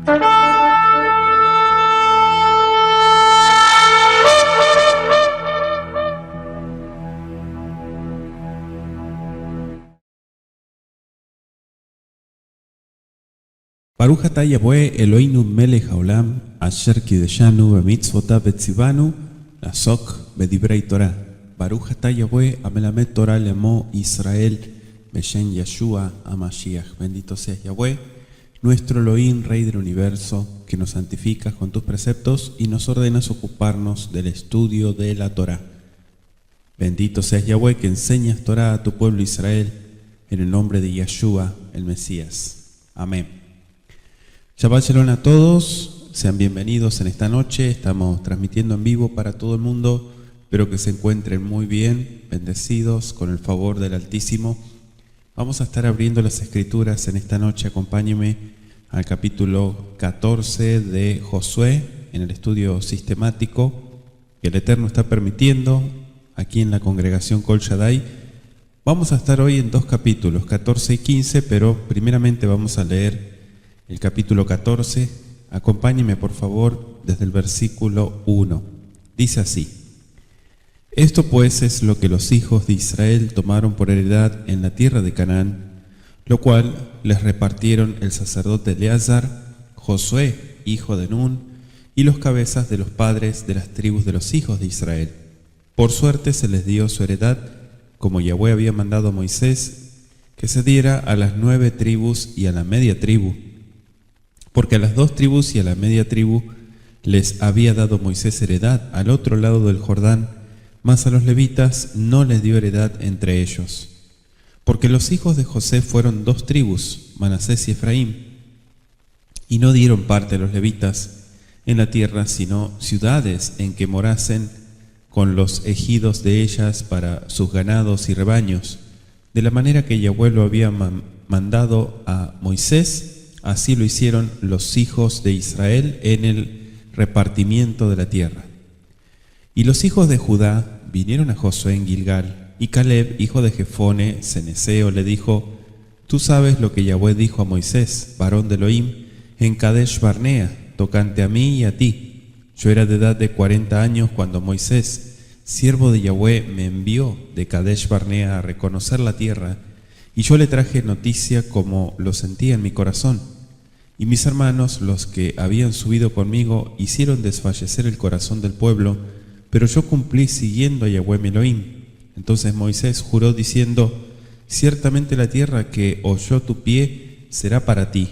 Baruch atah Yahweh Eloheinu melech haolam, asher kideshanu b'mitzvotav v'tzivanu, לעסוק בדברי תורה. Baruch atah Yahweh המלמד תורה לעמו Israel, בשם Yeshua HaMashiach. Bendito seas Yahweh, nuestro Elohim, Rey del Universo, que nos santificas con tus preceptos y nos ordenas ocuparnos del estudio de la Torah. Bendito seas Yahweh, que enseñas Torah a tu pueblo Israel, en el nombre de Yeshua, el Mesías. Amén. Shabbat Shalom a todos, sean bienvenidos en esta noche. Estamos transmitiendo en vivo para todo el mundo. Espero que se encuentren muy bien, bendecidos con el favor del Altísimo. Vamos a estar abriendo las Escrituras en esta noche. Acompáñenme al capítulo 14 de Josué, en el estudio sistemático que el Eterno está permitiendo aquí en la congregación Kol Shaddai. Vamos a estar hoy en dos capítulos, 14 y 15, pero primeramente vamos a leer el capítulo 14, acompáñeme por favor desde el versículo 1. Dice así: Esto pues es lo que los hijos de Israel tomaron por heredad en la tierra de Canaán, lo cual les repartieron el sacerdote Eleazar, Josué, hijo de Nun, y los cabezas de los padres de las tribus de los hijos de Israel. Por suerte se les dio su heredad, como Yahweh había mandado a Moisés, que se diera a las 9 tribus y a la media tribu, porque a las 2 tribus y a la media tribu les había dado Moisés heredad al otro lado del Jordán, mas a los levitas no les dio heredad entre ellos. Porque los hijos de José fueron 2 tribus, Manasés y Efraín, y no dieron parte a los levitas en la tierra, sino ciudades en que morasen con los ejidos de ellas para sus ganados y rebaños, de la manera que Yahweh lo había mandado a Moisés. Así lo hicieron los hijos de Israel en el repartimiento de la tierra. Y los hijos de Judá vinieron a Josué en Gilgal, y Caleb, hijo de Jefone, ceneseo, le dijo: Tú sabes lo que Yahweh dijo a Moisés, varón de Elohim, en Kadesh Barnea, tocante a mí y a ti. Yo era de edad de 40 años cuando Moisés, siervo de Yahweh, me envió de Kadesh Barnea a reconocer la tierra, y yo le traje noticia como lo sentía en mi corazón. Y mis hermanos, los que habían subido conmigo, hicieron desfallecer el corazón del pueblo, pero yo cumplí siguiendo a Yahweh mi Elohim. Entonces Moisés juró diciendo: Ciertamente la tierra que oyó tu pie será para ti,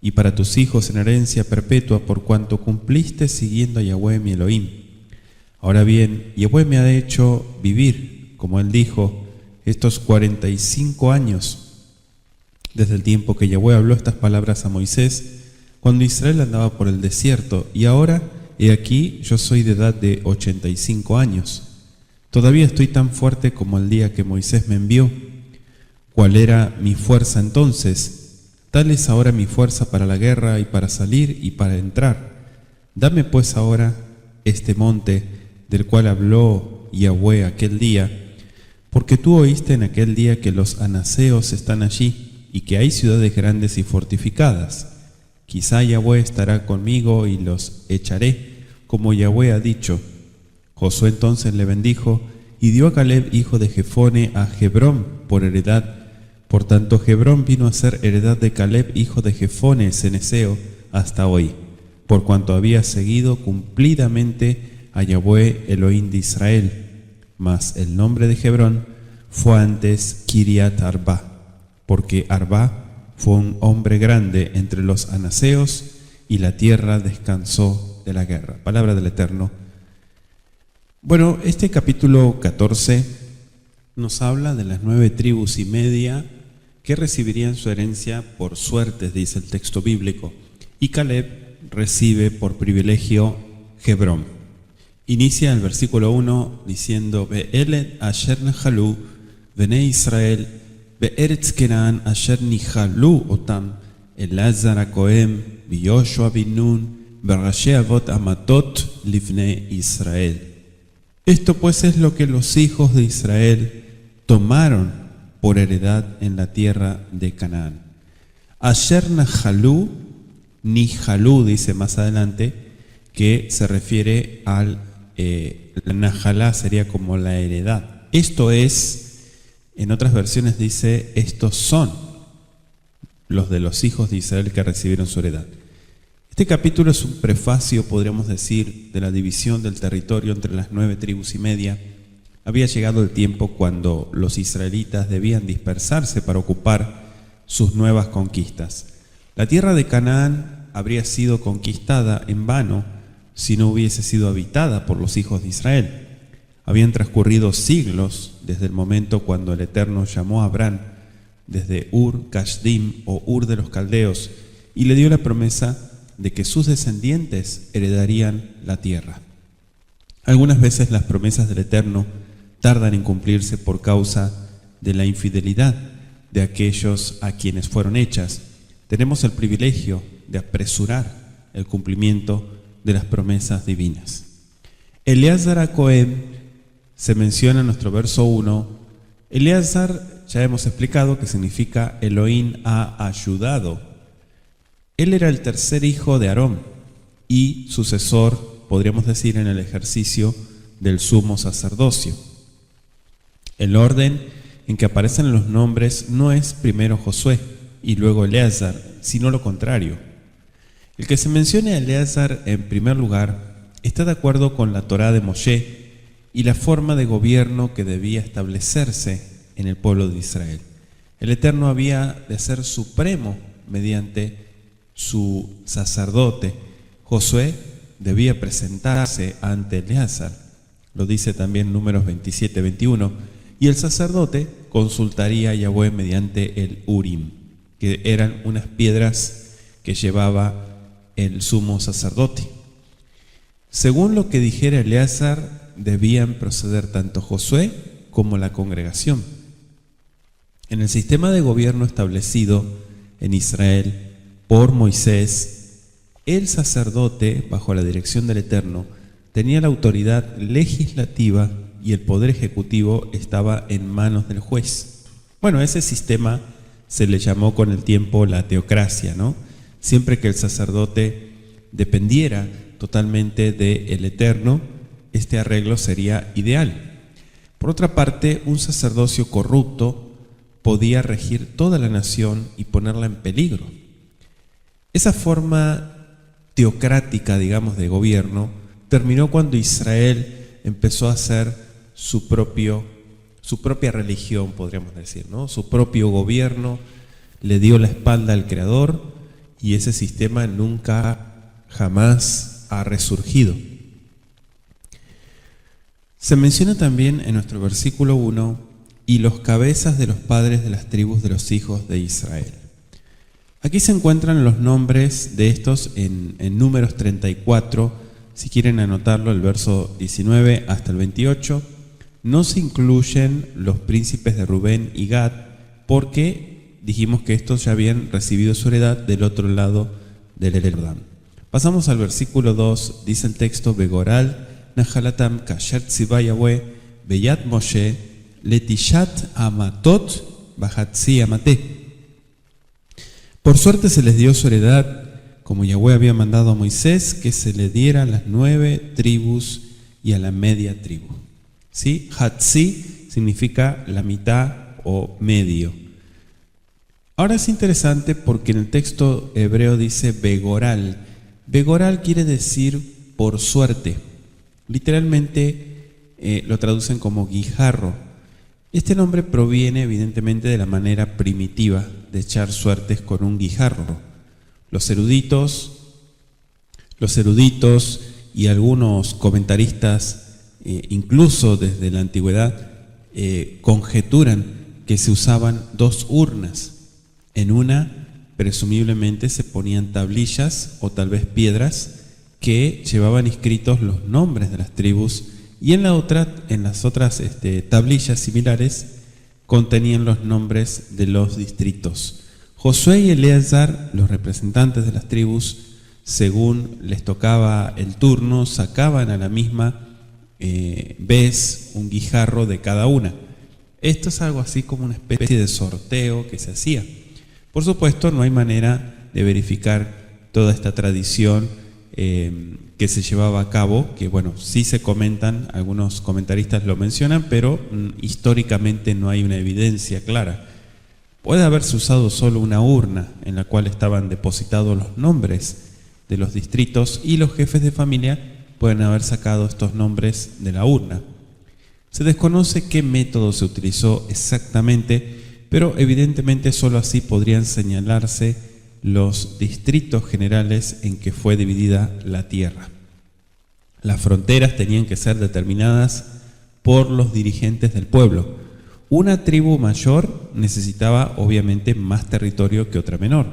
y para tus hijos en herencia perpetua, por cuanto cumpliste siguiendo a Yahweh mi Elohim. Ahora bien, Yahweh me ha hecho vivir, como él dijo, estos 45 años, desde el tiempo que Yahweh habló estas palabras a Moisés, cuando Israel andaba por el desierto, y ahora, he aquí, yo soy de edad de 85 años. Todavía estoy tan fuerte como el día que Moisés me envió. ¿Cuál era mi fuerza entonces? Tal es ahora mi fuerza para la guerra y para salir y para entrar. Dame pues ahora este monte del cual habló Yahweh aquel día, porque tú oíste en aquel día que los anaseos están allí y que hay ciudades grandes y fortificadas. Quizá Yahweh estará conmigo y los echaré, como Yahweh ha dicho. Josué entonces le bendijo y dio a Caleb, hijo de Jefone, a Hebrón por heredad. Por tanto, Hebrón vino a ser heredad de Caleb, hijo de Jefone, ceneseo, hasta hoy, por cuanto había seguido cumplidamente a Yahweh, Elohim de Israel. Mas el nombre de Hebrón fue antes Kiriat Arba, porque Arba fue un hombre grande entre los anaseos, y la tierra descansó de la guerra. Palabra del Eterno. Bueno, este capítulo 14 nos habla de las 9 tribus y media que recibirían su herencia por suertes, dice el texto bíblico, y Caleb recibe por privilegio Hebrón. Inicia el versículo 1 diciendo: Ve'elet asher nechalu bnei Israel be'eretz Kenaan asher nichalu otam Eleazar hakohen v'Yoshua bin Nun v'rashi avot amatot livnei Israel. Esto pues es lo que los hijos de Israel tomaron por heredad en la tierra de Canaán. Asher nechalu Nijalú, dice más adelante, que se refiere al la Najalá, sería como la heredad. Esto es, en otras versiones dice, estos son los de los hijos de Israel que recibieron su heredad. Este capítulo es un prefacio, podríamos decir, de la división del territorio entre las 9 tribus y media. Había llegado el tiempo cuando los israelitas debían dispersarse para ocupar sus nuevas conquistas. La tierra de Canaán habría sido conquistada en vano si no hubiese sido habitada por los hijos de Israel. Habían transcurrido siglos desde el momento cuando el Eterno llamó a Abraham desde Ur Kasdim o Ur de los Caldeos y le dio la promesa de que sus descendientes heredarían la tierra. Algunas veces las promesas del Eterno tardan en cumplirse por causa de la infidelidad de aquellos a quienes fueron hechas. Tenemos el privilegio de apresurar el cumplimiento de las promesas divinas. Eleazar a Cohen se menciona en nuestro verso 1. Eleazar, ya hemos explicado que significa Elohim ha ayudado. Él era el tercer hijo de Aarón y sucesor, podríamos decir, en el ejercicio del sumo sacerdocio. El orden en que aparecen los nombres no es primero Josué y luego Eleazar, sino lo contrario. El que se mencione a Eleazar en primer lugar está de acuerdo con la Torá de Moshe y la forma de gobierno que debía establecerse en el pueblo de Israel. El Eterno había de ser supremo mediante su sacerdote. Josué debía presentarse ante Eleazar, lo dice también Números 27-21, y el sacerdote consultaría a Yahweh mediante el Urim, que eran unas piedras que llevaba el sumo sacerdote. Según lo que dijera Eleazar, debían proceder tanto Josué como la congregación. En el sistema de gobierno establecido en Israel por Moisés, el sacerdote, bajo la dirección del Eterno, tenía la autoridad legislativa y el poder ejecutivo estaba en manos del juez. Bueno, ese sistema se le llamó con el tiempo la teocracia, ¿no? Siempre que el sacerdote dependiera totalmente del Eterno, este arreglo sería ideal. Por otra parte, un sacerdocio corrupto podía regir toda la nación y ponerla en peligro. Esa forma teocrática, digamos, de gobierno terminó cuando Israel empezó a hacer su propia religión, podríamos decir, ¿no? Su propio gobierno, le dio la espalda al Creador y ese sistema nunca, jamás ha resurgido. Se menciona también en nuestro versículo 1, y los cabezas de los padres de las tribus de los hijos de Israel. Aquí se encuentran los nombres de estos en Números 34, si quieren anotarlo, el verso 19 hasta el 28. No se incluyen los príncipes de Rubén y Gad, porque dijimos que estos ya habían recibido su heredad del otro lado del Jordán. Pasamos al versículo 2, dice el texto, Begoral, Nahalatam, Kasher Tziva Yahweh, Beyat Moshe, Letishat Amatot, Bahatzi Amate. Por suerte se les dio su heredad, como Yahweh había mandado a Moisés, que se le diera a las 9 tribus y a la media tribu. ¿Sí? Hatzi significa la mitad o medio. Ahora es interesante porque en el texto hebreo dice Begoral. Begoral quiere decir por suerte. Literalmente lo traducen como guijarro. Este nombre proviene evidentemente de la manera primitiva de echar suertes con un guijarro. Los eruditos y algunos comentaristas, incluso desde la antigüedad, conjeturan que se usaban 2 urnas. En una, presumiblemente, se ponían tablillas o tal vez piedras que llevaban inscritos los nombres de las tribus, y en las otras tablillas similares contenían los nombres de los distritos. Josué y Eleazar, los representantes de las tribus, según les tocaba el turno, sacaban a la misma vez un guijarro de cada una. Esto es algo así como una especie de sorteo que se hacía. Por supuesto, no hay manera de verificar toda esta tradición que se llevaba a cabo, que bueno, sí se comentan, algunos comentaristas lo mencionan, pero históricamente no hay una evidencia clara. Puede haberse usado solo una urna en la cual estaban depositados los nombres de los distritos y los jefes de familia pueden haber sacado estos nombres de la urna. Se desconoce qué método se utilizó exactamente, pero evidentemente solo así podrían señalarse los distritos generales en que fue dividida la tierra. Las fronteras tenían que ser determinadas por los dirigentes del pueblo. Una tribu mayor necesitaba obviamente más territorio que otra menor.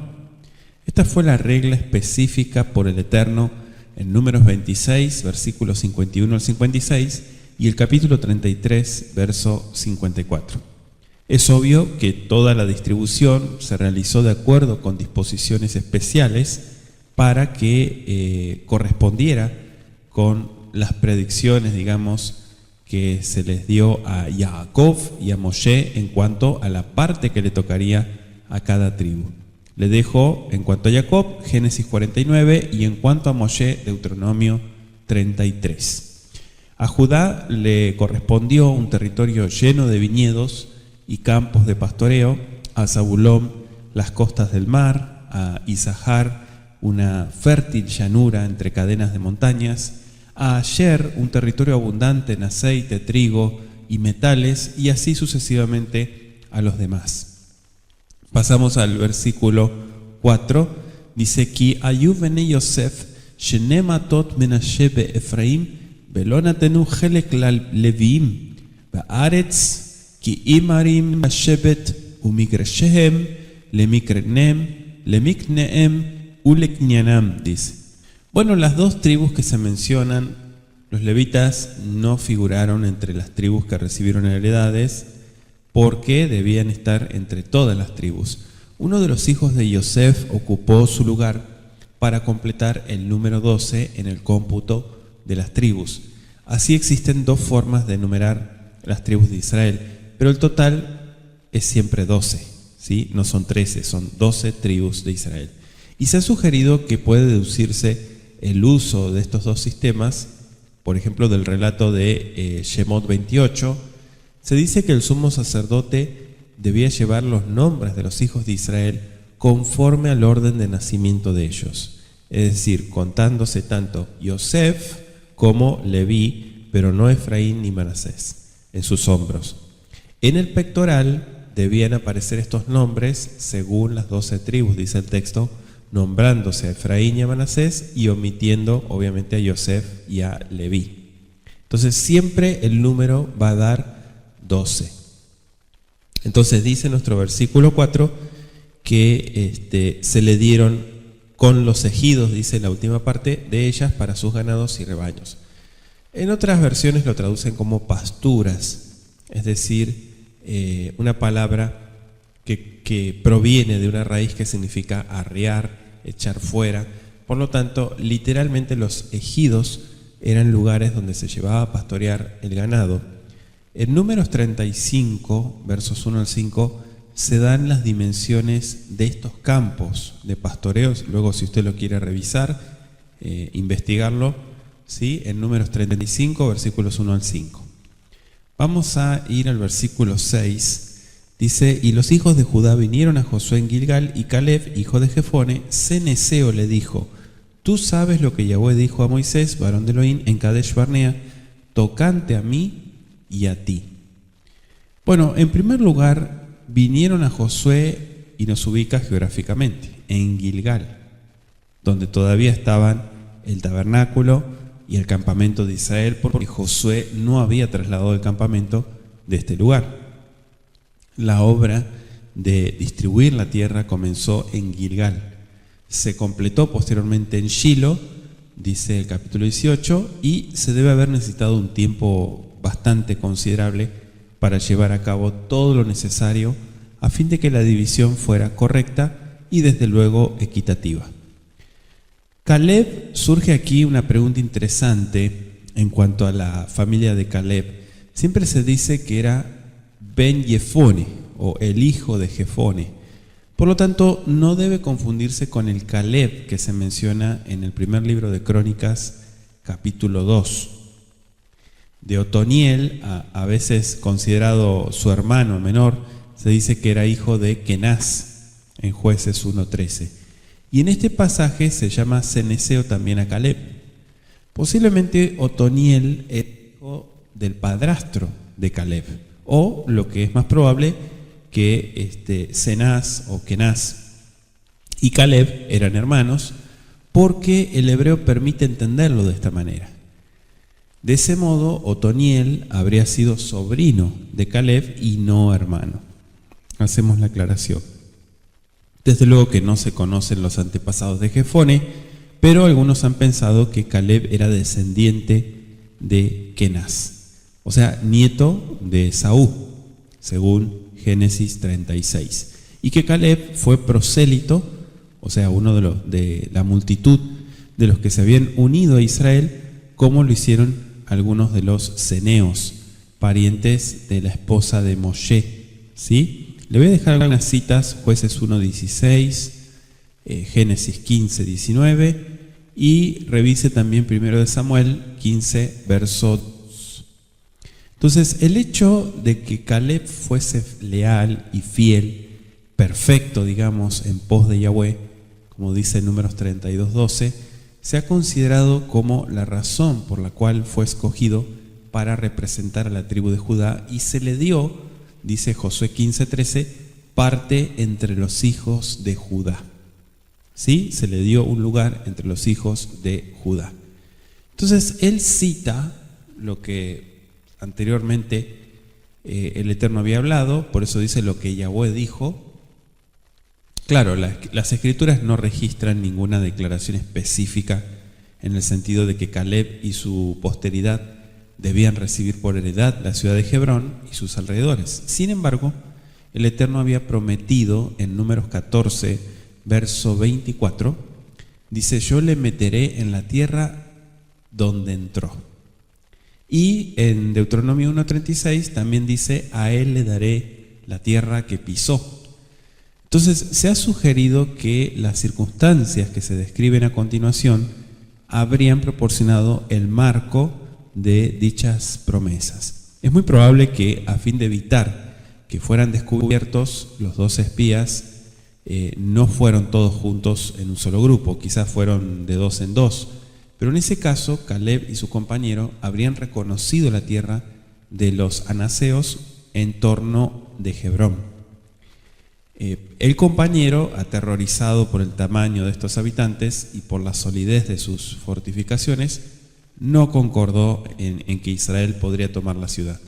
Esta fue la regla específica por el Eterno en Números 26, versículos 51 al 56 y el capítulo 33, verso 54. Es obvio que toda la distribución se realizó de acuerdo con disposiciones especiales para que correspondiera con las predicciones, digamos, que se les dio a Jacob y a Moshe en cuanto a la parte que le tocaría a cada tribu. Le dejó en cuanto a Jacob, Génesis 49, y en cuanto a Moshe, Deuteronomio 33. A Judá le correspondió un territorio lleno de viñedos y campos de pastoreo, a Zabulón las costas del mar, a Isahar una fértil llanura entre cadenas de montañas, a Asher un territorio abundante en aceite, trigo y metales, y así sucesivamente a los demás. Pasamos al versículo 4, dice: Ki ayu bnei Yosef shene matot menashe be'Efraim velo natenu chelek leleviim ba'aretz כי אימרים השבט ומגרשיהם למקניהם ולקניינם, dice. Bueno, las dos tribus que se mencionan, los levitas no figuraron entre las tribus que recibieron heredades porque debían estar entre todas las tribus. Uno de los hijos de Yosef ocupó su lugar para completar el número 12 en el cómputo de las tribus. Así existen dos formas de enumerar las tribus de Israel, pero el total es siempre 12, ¿sí? No son 13, son 12 tribus de Israel. Y se ha sugerido que puede deducirse el uso de estos dos sistemas, por ejemplo, del relato de Shemot 28, se dice que el sumo sacerdote debía llevar los nombres de los hijos de Israel conforme al orden de nacimiento de ellos, es decir, contándose tanto Yosef como Leví, pero no Efraín ni Manasés, en sus hombros. En el pectoral debían aparecer estos nombres según las 12 tribus, dice el texto, nombrándose a Efraín y a Manasés y omitiendo obviamente a Yosef y a Leví. Entonces siempre el número va a dar 12. Entonces dice nuestro versículo 4 que se le dieron con los ejidos, dice la última parte, de ellas para sus ganados y rebaños. En otras versiones lo traducen como pasturas, es decir, una palabra que proviene de una raíz que significa arriar, echar fuera. Por lo tanto, literalmente los ejidos eran lugares donde se llevaba a pastorear el ganado. En Números 35, versos 1 al 5, se dan las dimensiones de estos campos de pastoreos. Luego, si usted lo quiere revisar, investigarlo, ¿sí? En Números 35, versículos 1 al 5. Vamos a ir al versículo 6. Dice: y los hijos de Judá vinieron a Josué en Gilgal, y Caleb, hijo de Jefone, ceneseo, le dijo: tú sabes lo que Yahweh dijo a Moisés, varón de Elohim, en Kadesh Barnea, tocante a mí y a ti. Bueno, en primer lugar, vinieron a Josué, y nos ubica geográficamente, en Gilgal, donde todavía estaban el tabernáculo y el campamento de Israel, porque Josué no había trasladado el campamento de este lugar. La obra de distribuir la tierra comenzó en Gilgal. Se completó posteriormente en Shilo, dice el capítulo 18, y se debe haber necesitado un tiempo bastante considerable para llevar a cabo todo lo necesario a fin de que la división fuera correcta y desde luego equitativa. Caleb, surge aquí una pregunta interesante en cuanto a la familia de Caleb. Siempre se dice que era Ben Jefone, o el hijo de Jefone, Por lo tanto, no debe confundirse con el Caleb que se menciona en el primer libro de Crónicas, capítulo 2. De Otoniel, a veces considerado su hermano menor, se dice que era hijo de Kenaz, en Jueces 1:13. Y en este pasaje se llama ceneseo también a Caleb. Posiblemente Otoniel es hijo del padrastro de Caleb, o lo que es más probable, que Cenaz o Kenaz y Caleb eran hermanos, porque el hebreo permite entenderlo de esta manera. De ese modo, Otoniel habría sido sobrino de Caleb y no hermano. Hacemos la aclaración. Desde luego que no se conocen los antepasados de Jefone, pero algunos han pensado que Caleb era descendiente de Kenaz, o sea, nieto de Esaú, según Génesis 36, y que Caleb fue prosélito, o sea, uno de la multitud de los que se habían unido a Israel, como lo hicieron algunos de los ceneos, parientes de la esposa de Moshe, ¿sí? Le voy a dejar algunas citas: Jueces 1:16, Génesis 15:19, y revise también 1 Samuel 15, verso 2. Entonces, el hecho de que Caleb fuese leal y fiel, perfecto, digamos, en pos de Yahweh, como dice en Números 32:12, se ha considerado como la razón por la cual fue escogido para representar a la tribu de Judá, y se le dio, dice Josué 15:13, parte entre los hijos de Judá. ¿Sí? Se le dio un lugar entre los hijos de Judá. Entonces, él cita lo que anteriormente el Eterno había hablado, por eso dice lo que Yahweh dijo. Claro, las escrituras no registran ninguna declaración específica en el sentido de que Caleb y su posteridad debían recibir por heredad la ciudad de Hebrón y sus alrededores. Sin embargo, el Eterno había prometido en Números 14, verso 24, dice: yo le meteré en la tierra donde entró. Y en Deuteronomio 1:36 también dice: a él le daré la tierra que pisó. Entonces, se ha sugerido que las circunstancias que se describen a continuación habrían proporcionado el marco de dichas promesas. Es muy probable que, a fin de evitar que fueran descubiertos, los 12 espías no fueron todos juntos en un solo grupo, quizás fueron de dos en dos, pero en ese caso Caleb y su compañero habrían reconocido la tierra de los anaseos en torno de Hebrón. El compañero, aterrorizado por el tamaño de estos habitantes y por la solidez de sus fortificaciones, no concordó en que Israel podría tomar la ciudad.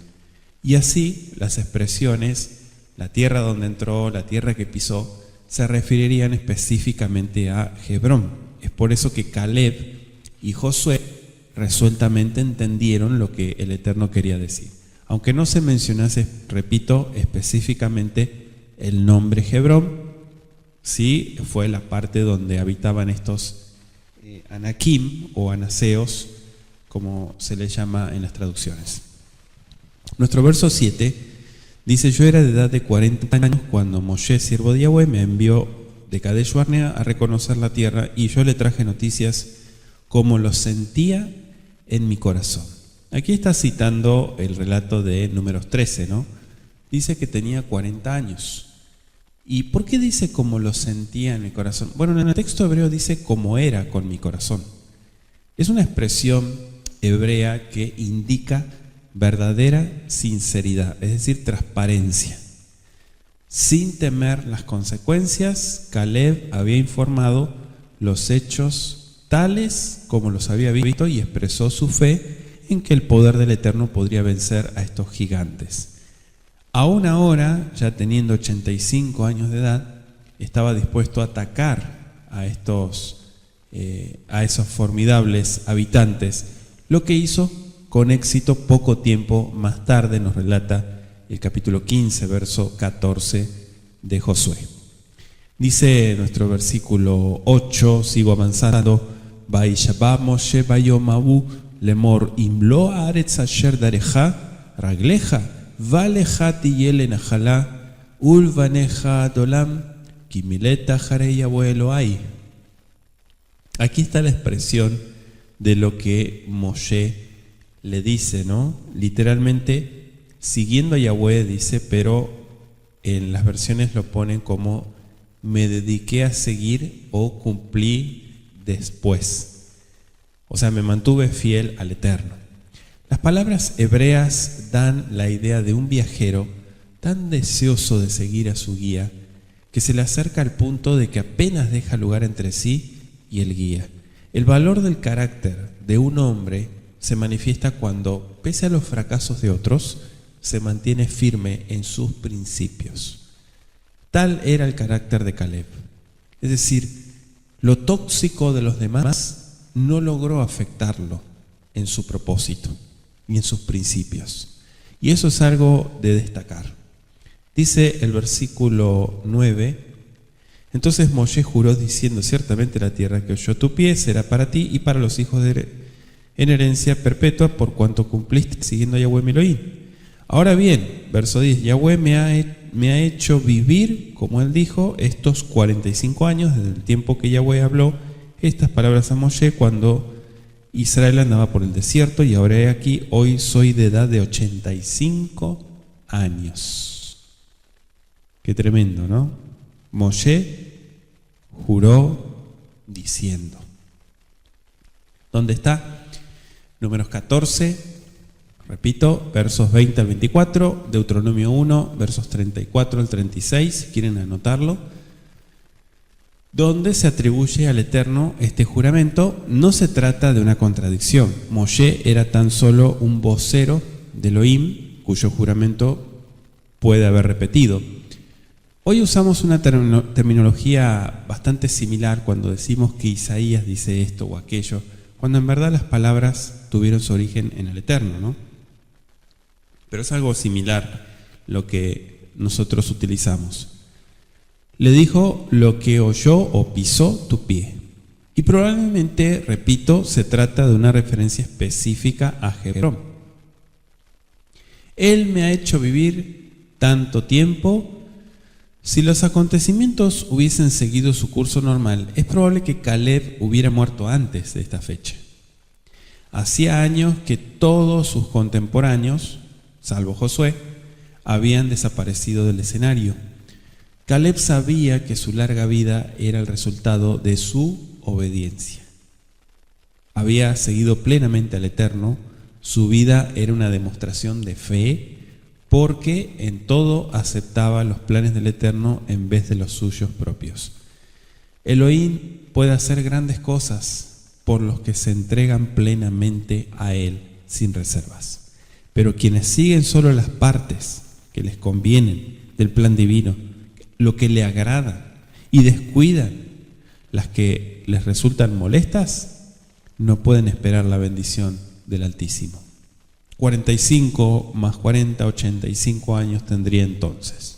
Y así las expresiones, la tierra donde entró, la tierra que pisó, se referirían específicamente a Hebrón. Es por eso que Caleb y Josué resueltamente entendieron lo que el Eterno quería decir. Aunque no se mencionase, repito, específicamente el nombre Hebrón, sí fue la parte donde habitaban estos Anakim o Anaseos, como se les llama en las traducciones. Nuestro verso 7 dice: yo era de edad de 40 años cuando Moshe, siervo de Yahweh, me envió de Kadesh Barnea a reconocer la tierra, y yo le traje noticias como lo sentía en mi corazón. Aquí está citando el relato de Números 13, ¿no? Dice que tenía 40 años. ¿Y por qué dice como lo sentía en mi corazón? Bueno, en el texto hebreo dice como era con mi corazón. Es una expresión hebrea que indica verdadera sinceridad, es decir, transparencia. Sin temer las consecuencias, Caleb había informado los hechos tales como los había visto y expresó su fe en que el poder del Eterno podría vencer a estos gigantes. Aún ahora, ya teniendo 85 años de edad, estaba dispuesto a atacar a esos formidables habitantes, lo que hizo con éxito poco tiempo más tarde, nos relata el capítulo 15, verso 14 de Josué. Dice nuestro versículo 8, sigo avanzando: Vaishaba Moshe bayomahu lemor imlo haaretz asher dareja ragleja valeja tiyele najalá ulvaneja dolam Kimileta Jarei abuelo hay. Aquí está la expresión de lo que Moshe le dice, ¿no? Literalmente, siguiendo a Yahweh dice, pero en las versiones lo ponen como me dediqué a seguir o cumplí después. O sea, me mantuve fiel al Eterno. Las palabras hebreas dan la idea de un viajero tan deseoso de seguir a su guía que se le acerca al punto de que apenas deja lugar entre sí y el guía. El valor del carácter de un hombre se manifiesta cuando, pese a los fracasos de otros, se mantiene firme en sus principios. Tal era el carácter de Caleb. Es decir, lo tóxico de los demás no logró afectarlo en su propósito y en sus principios. Y eso es algo de destacar. Dice el versículo 9: entonces Moshe juró diciendo, ciertamente la tierra que oyó tu pie será para ti y para los hijos en herencia perpetua por cuanto cumpliste siguiendo a Yahweh mi Elohim. Ahora bien, verso 10, Yahweh me ha hecho vivir, como él dijo, estos 45 años desde el tiempo que Yahweh habló estas palabras a Moshe cuando Israel andaba por el desierto, y ahora he aquí, hoy soy de edad de 85 años. Qué tremendo, ¿no? Moshe juró diciendo. ¿Dónde está? Números 14, repito, versos 20 al 24, Deuteronomio 1, versos 34 al 36, ¿quieren anotarlo? Donde se atribuye al Eterno este juramento. No se trata de una contradicción. Moshe era tan solo un vocero de Elohim, cuyo juramento puede haber repetido. Hoy usamos una terminología bastante similar cuando decimos que Isaías dice esto o aquello, cuando en verdad las palabras tuvieron su origen en el Eterno, ¿no? Pero es algo similar lo que nosotros utilizamos. Le dijo lo que oyó o pisó tu pie. Y probablemente, repito, se trata de una referencia específica a Hebrón. Él me ha hecho vivir tanto tiempo. Si los acontecimientos hubiesen seguido su curso normal, es probable que Caleb hubiera muerto antes de esta fecha. Hacía años que todos sus contemporáneos, salvo Josué, habían desaparecido del escenario. Caleb sabía que su larga vida era el resultado de su obediencia. Había seguido plenamente al Eterno, su vida era una demostración de fe, porque en todo aceptaba los planes del Eterno en vez de los suyos propios. Elohim puede hacer grandes cosas por los que se entregan plenamente a Él sin reservas. Pero quienes siguen solo las partes que les convienen del plan divino, lo que le agrada, y descuidan las que les resultan molestas, no pueden esperar la bendición del Altísimo. 45 más 40, 85 años tendría entonces.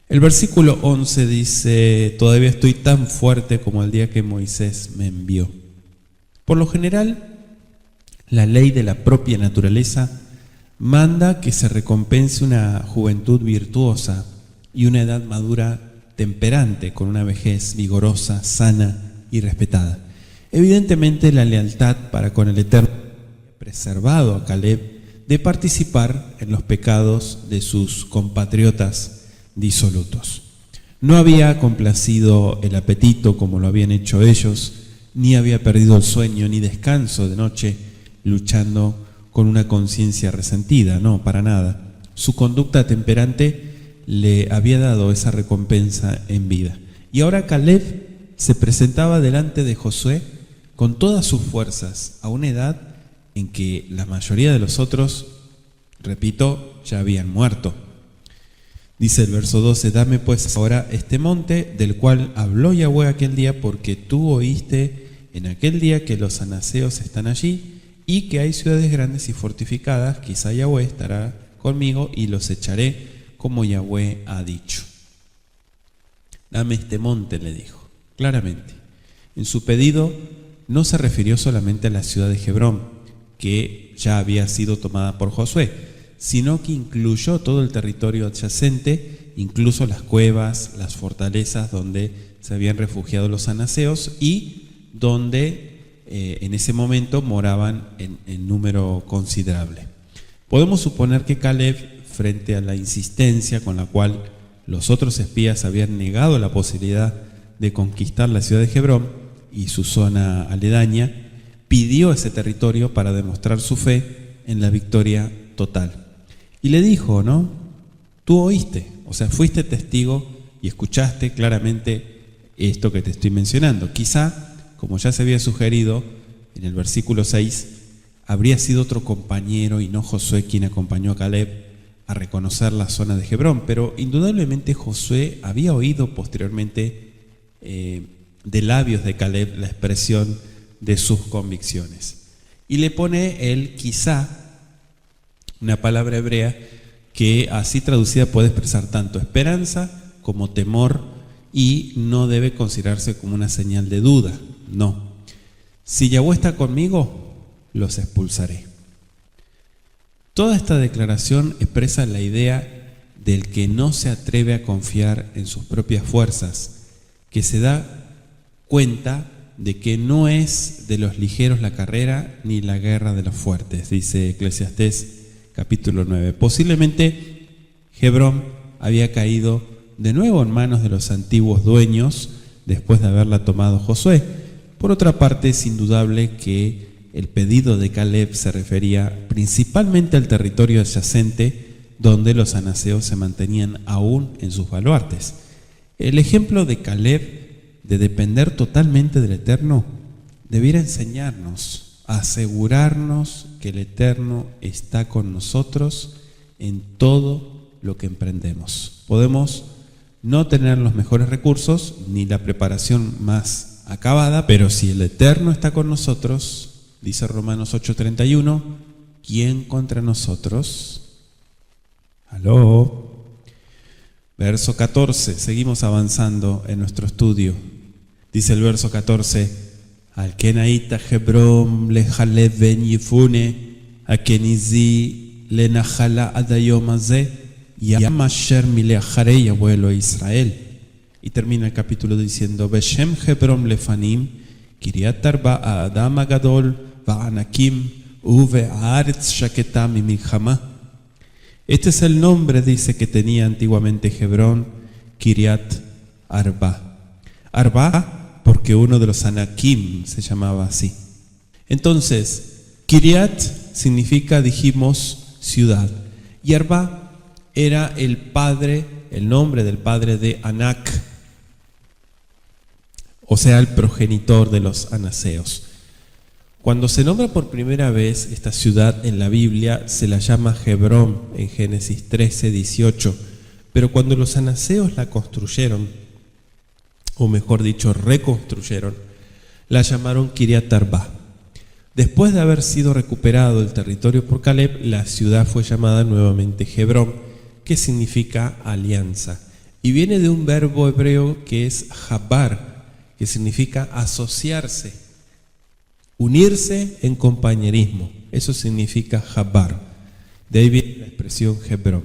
El versículo 11 dice, todavía estoy tan fuerte como el día que Moisés me envió. Por lo general, la ley de la propia naturaleza manda que se recompense una juventud virtuosa y una edad madura temperante con una vejez vigorosa, sana y respetada. Evidentemente, la lealtad para con el Eterno preservado a Caleb de participar en los pecados de sus compatriotas disolutos. No había complacido el apetito como lo habían hecho ellos, ni había perdido el sueño ni descanso de noche luchando con una conciencia resentida, no, para nada. Su conducta temperante le había dado esa recompensa en vida. Y ahora Caleb se presentaba delante de Josué con todas sus fuerzas a una edad en que la mayoría de los otros, repito, ya habían muerto. Dice el verso 12, dame pues ahora este monte del cual habló Yahweh aquel día, porque tú oíste en aquel día que los anaseos están allí y que hay ciudades grandes y fortificadas, quizá Yahweh estará conmigo y los echaré como Yahweh ha dicho. Dame este monte, le dijo, claramente. En su pedido no se refirió solamente a la ciudad de Hebrón, que ya había sido tomada por Josué, sino que incluyó todo el territorio adyacente incluso las cuevas, las fortalezas donde se habían refugiado los anaseos y donde en ese momento moraban en número considerable. Podemos suponer que Caleb, frente a la insistencia con la cual los otros espías habían negado la posibilidad de conquistar la ciudad de Hebrón y su zona aledaña, pidió ese territorio para demostrar su fe en la victoria total. Y le dijo, ¿no? Tú oíste, o sea, fuiste testigo y escuchaste claramente esto que te estoy mencionando. Quizá, como ya se había sugerido en el versículo 6, habría sido otro compañero y no Josué quien acompañó a Caleb a reconocer la zona de Hebrón, pero indudablemente Josué había oído posteriormente de labios de Caleb la expresión de sus convicciones. Y le pone él quizá, una palabra hebrea que así traducida puede expresar tanto esperanza como temor y no debe considerarse como una señal de duda. No. Si Yahweh está conmigo, los expulsaré. Toda esta declaración expresa la idea del que no se atreve a confiar en sus propias fuerzas, que se da cuenta de que no es de los ligeros la carrera ni la guerra de los fuertes, dice Eclesiastés capítulo 9. Posiblemente Hebrón había caído de nuevo en manos de los antiguos dueños después de haberla tomado Josué. Por otra parte, es indudable que el pedido de Caleb se refería principalmente al territorio adyacente donde los anaseos se mantenían aún en sus baluartes. El ejemplo de Caleb de depender totalmente del Eterno debiera enseñarnos, asegurarnos que el Eterno está con nosotros en todo lo que emprendemos. Podemos no tener los mejores recursos ni la preparación más acabada, pero si el Eterno está con nosotros, dice Romanos 8:31, ¿quién contra nosotros? Aló. Verso 14, seguimos avanzando en nuestro estudio. Dice el verso 14, Al kenaita Hebrón lejale ben yifune, a kenizi lenajala adayomazé, yamasher mileacharei abuelo Israel. Y termina el capítulo diciendo, Beshem Hebrón lefanim, Kiriat Arba a Adam Agadol, Va'anakim, Uve Aaretz Shaketam y Milchama. Este es el nombre, dice, que tenía antiguamente Hebrón, Kiriat Arba. Arba, porque uno de los Anakim se llamaba así. Entonces, Kiriat significa, dijimos, ciudad. Y Arba era el nombre del padre de Anak, o sea, el progenitor de los anaseos. Cuando se nombra por primera vez esta ciudad en la Biblia, se la llama Hebrón en Génesis 13:18, pero cuando los anaseos la construyeron, o mejor dicho, reconstruyeron, la llamaron Kiriat Arba. Después de haber sido recuperado el territorio por Caleb, la ciudad fue llamada nuevamente Hebrón, que significa alianza, y viene de un verbo hebreo que es habar, que significa asociarse, unirse en compañerismo. Eso significa habar. De ahí viene la expresión Hebrón.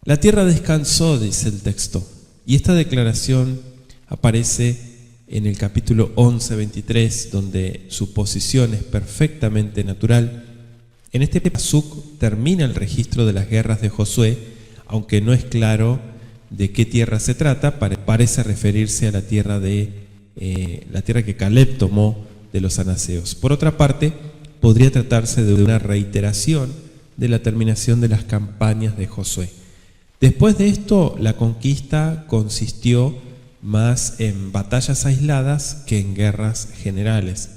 La tierra descansó, dice el texto, y esta declaración aparece en el capítulo 11:23, donde su posición es perfectamente natural. En este pasuk termina el registro de las guerras de Josué, aunque no es claro de qué tierra se trata. Parece referirse a la tierra que Caleb tomó de los anaseos. Por otra parte, podría tratarse de una reiteración de la terminación de las campañas de Josué. Después de esto, la conquista consistió más en batallas aisladas que en guerras generales.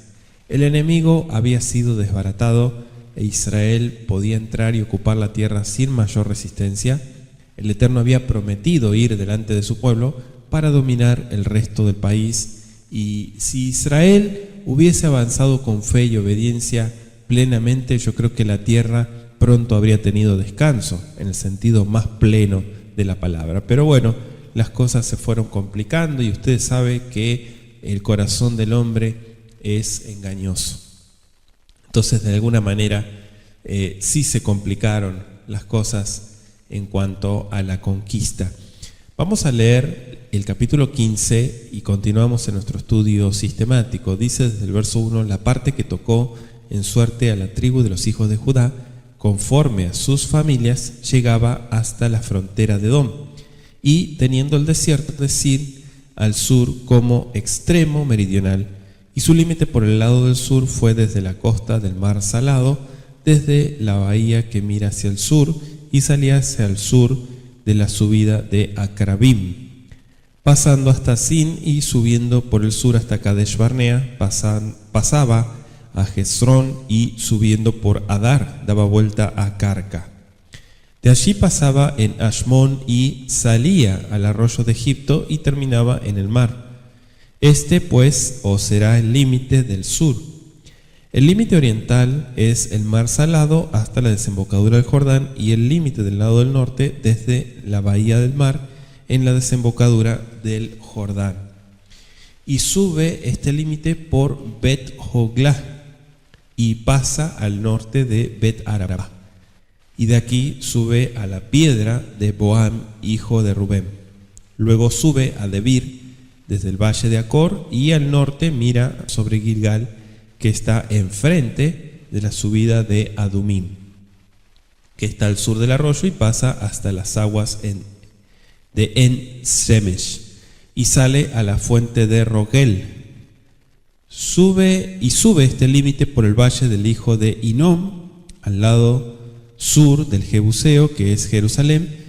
El enemigo había sido desbaratado e Israel podía entrar y ocupar la tierra sin mayor resistencia. El Eterno había prometido ir delante de su pueblo para dominar el resto del país, y si Israel hubiese avanzado con fe y obediencia plenamente, yo creo que la tierra pronto habría tenido descanso, en el sentido más pleno de la palabra. Pero bueno, las cosas se fueron complicando y usted sabe que el corazón del hombre es engañoso. Entonces, de alguna manera, sí se complicaron las cosas en cuanto a la conquista. Vamos a leer el capítulo 15 y continuamos en nuestro estudio sistemático. Dice desde el verso 1, la parte que tocó en suerte a la tribu de los hijos de Judá, conforme a sus familias, llegaba hasta la frontera de Edom, y teniendo el desierto de Zin al sur como extremo meridional, y su límite por el lado del sur fue desde la costa del mar Salado, desde la bahía que mira hacia el sur, y salía hacia el sur de la subida de Acrabim, pasando hasta Zin y subiendo por el sur hasta Kadesh Barnea, pasaba a Jezrón y subiendo por Adar daba vuelta a Carca. De allí pasaba en Ashmón y salía al arroyo de Egipto y terminaba en el mar. Este pues os será el límite del sur. El límite oriental es el mar Salado hasta la desembocadura del Jordán, y el límite del lado del norte desde la bahía del mar en la desembocadura del Jordán. Y sube este límite por Bet Joglah y pasa al norte de Bet Araba. Y de aquí sube a la piedra de Boam, hijo de Rubén. Luego sube a Debir desde el valle de Acor, y al norte mira sobre Gilgal, que está enfrente de la subida de Adumim, que está al sur del arroyo, y pasa hasta las aguas de En Semesh, y sale a la fuente de Rogel. Sube este límite por el valle del hijo de Hinnom, al lado sur del Jebuseo, que es Jerusalén.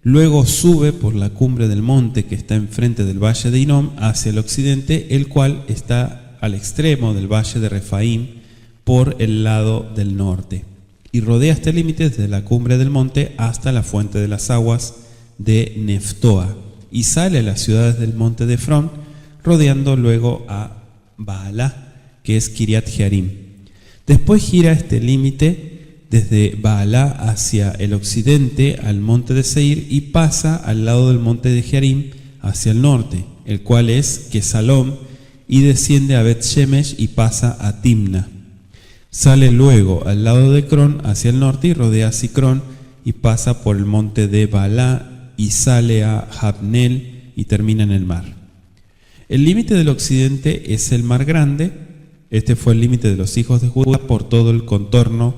Luego sube por la cumbre del monte que está enfrente del valle de Hinnom hacia el occidente, el cual está al extremo del valle de Refaim por el lado del norte, y rodea este límite desde la cumbre del monte hasta la fuente de las aguas de Neftoa, y sale a las ciudades del monte de Efrón, rodeando luego a Baalá, que es Kiriat Jearim. Después gira este límite desde Baalá hacia el occidente al monte de Seir, y pasa al lado del monte de Jearim hacia el norte, el cual es Quesalom, y desciende a Bet-Shemesh y pasa a Timna. Sale luego al lado de Cron hacia el norte y rodea a Sicrón y pasa por el monte de Baalá y sale a Jabneel y termina en el mar. El límite del occidente es el mar Grande. Este fue el límite de los hijos de Judá por todo el contorno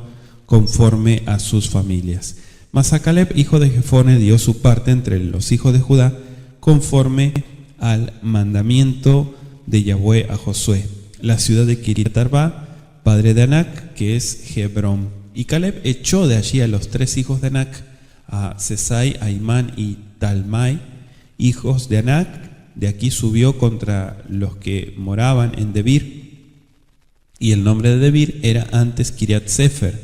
conforme a sus familias. Mas a Caleb, hijo de Jefone, dio su parte entre los hijos de Judá conforme al mandamiento de Yahweh a Josué, la ciudad de Kiriat Arba, padre de Anac, que es Hebrón. Y Caleb echó de allí a los 3 hijos de Anac, a Sesai, Aimán y Talmai, hijos de Anac. De aquí subió contra los que moraban en Debir, y el nombre de Debir era antes Kiriat Sefer.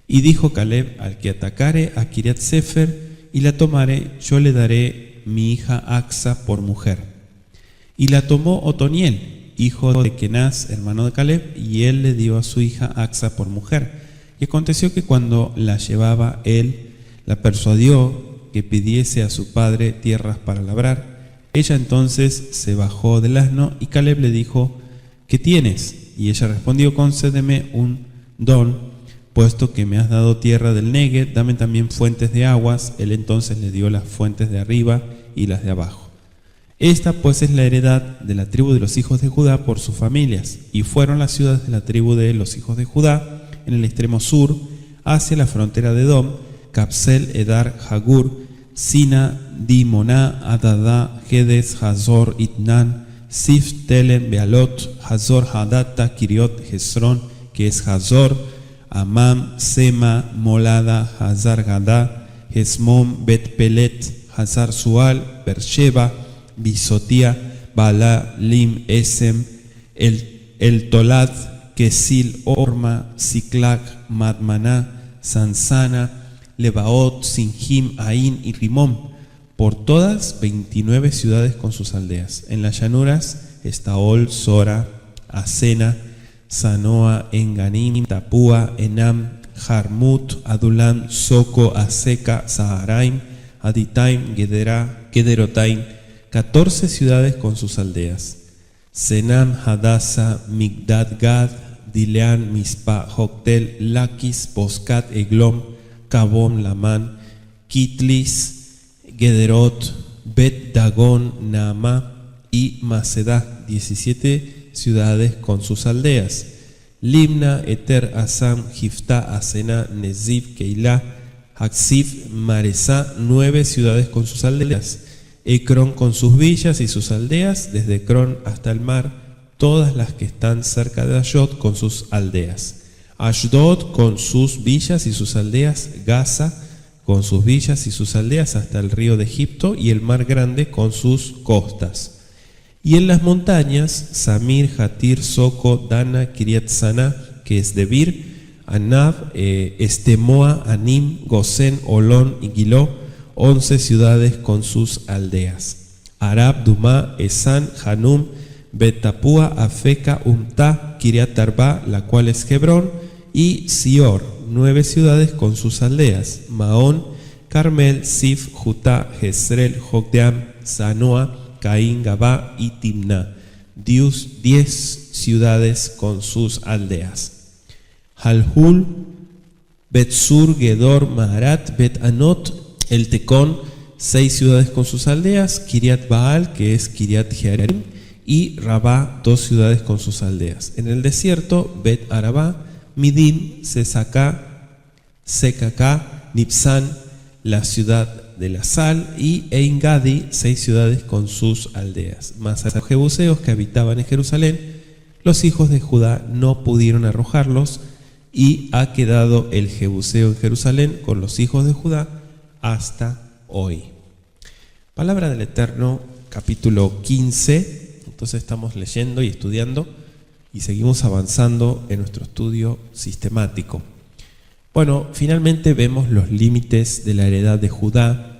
Y dijo Caleb: al que atacare a Kiriat Sefer y la tomare, yo le daré mi hija Axa por mujer. Y la tomó Otoniel, hijo de Kenaz, hermano de Caleb, y él le dio a su hija Axa por mujer. Y aconteció que cuando la llevaba él, la persuadió que pidiese a su padre tierras para labrar. Ella entonces se bajó del asno, y Caleb le dijo: ¿qué tienes? Y ella respondió: concédeme un don, puesto que me has dado tierra del Negev, dame también fuentes de aguas. Él entonces le dio las fuentes de arriba y las de abajo. Esta pues es la heredad de la tribu de los hijos de Judá por sus familias, y fueron las ciudades de la tribu de los hijos de Judá en el extremo sur, hacia la frontera de Edom: Capsel, Edar, Jagur, Sina, Dimoná, Adadá, Gedes, Hazor, Itnan, Sif, Telem, Bealot, Hazor, Hadata, Kiriot, Hezrón, que es Hazor, Amam, Sema, Molada, Hazar Gadá, Hesmón, Bet Pelet, Hazar Sual, Beersheba, Bisotía, Bala, Lim, Esem, el Tolad, Kesil, Orma, Siclac, Madmaná, Sansana, Lebaot, Sinjim, Ain y Rimón, por todas 29 ciudades con sus aldeas. En las llanuras, Estaol, Sora, Asena, Sanoa, Enganim, Tapúa, Enam, Jarmut, Adulam, Soco, Aseca, Saharaim, Aditaim, Gederotaim, 14 ciudades con sus aldeas. Senam, Hadasa, Migdad Gad, Dileán, Mispa, Joctel, Laquis, Boscat, Eglom, Cabón, Lamán, Kitlis, Gederot, Bet Dagón, Naamá y Macedá, 17 ciudades con sus aldeas. Limna, Eter, Asam, Giftá, Asena, Nezib, Keilah, Haksif, Maresá, 9 ciudades con sus aldeas. Ecrón con sus villas y sus aldeas, desde Ecrón hasta el mar, todas las que están cerca de Ashdod con sus aldeas. Ashdod con sus villas y sus aldeas, Gaza con sus villas y sus aldeas hasta el río de Egipto y el mar grande con sus costas. Y en las montañas, Samir, Hatir, Soco, Dana, Kiriat Sana, que es Debir, Anab, Estemoa, Anim, Gosén, Olón y Giló, 11 ciudades con sus aldeas. Arab, Dumá, Esan, Hanum, Betapúa, Afeca, Umtá, Kiriat Arba, la cual es Hebrón, y Sior, 9 ciudades con sus aldeas. Maón, Carmel, Sif, Jutá, Jezreel, Jokdeam, Zanoa, Caín, Gabá y Timná, 10 ciudades con sus aldeas. Halhul, Betsur, Gedor, Maharat, Bet-Anot, El Tecón, 6 ciudades con sus aldeas. Kiriat Baal, que es Kiriat Jearim, y Rabá, 2 ciudades con sus aldeas. En el desierto, Bet-Arabá, Midim, Sesacá, Secacá, Nipsan, la ciudad de la sal, y Ein-Gadi, 6 ciudades con sus aldeas. Mas a los jebuseos que habitaban en Jerusalén, los hijos de Judá no pudieron arrojarlos, y ha quedado el jebuseo en Jerusalén con los hijos de Judá hasta hoy. Palabra del Eterno, capítulo 15. Entonces estamos leyendo y estudiando y seguimos avanzando en nuestro estudio sistemático. Bueno, finalmente vemos los límites de la heredad de Judá.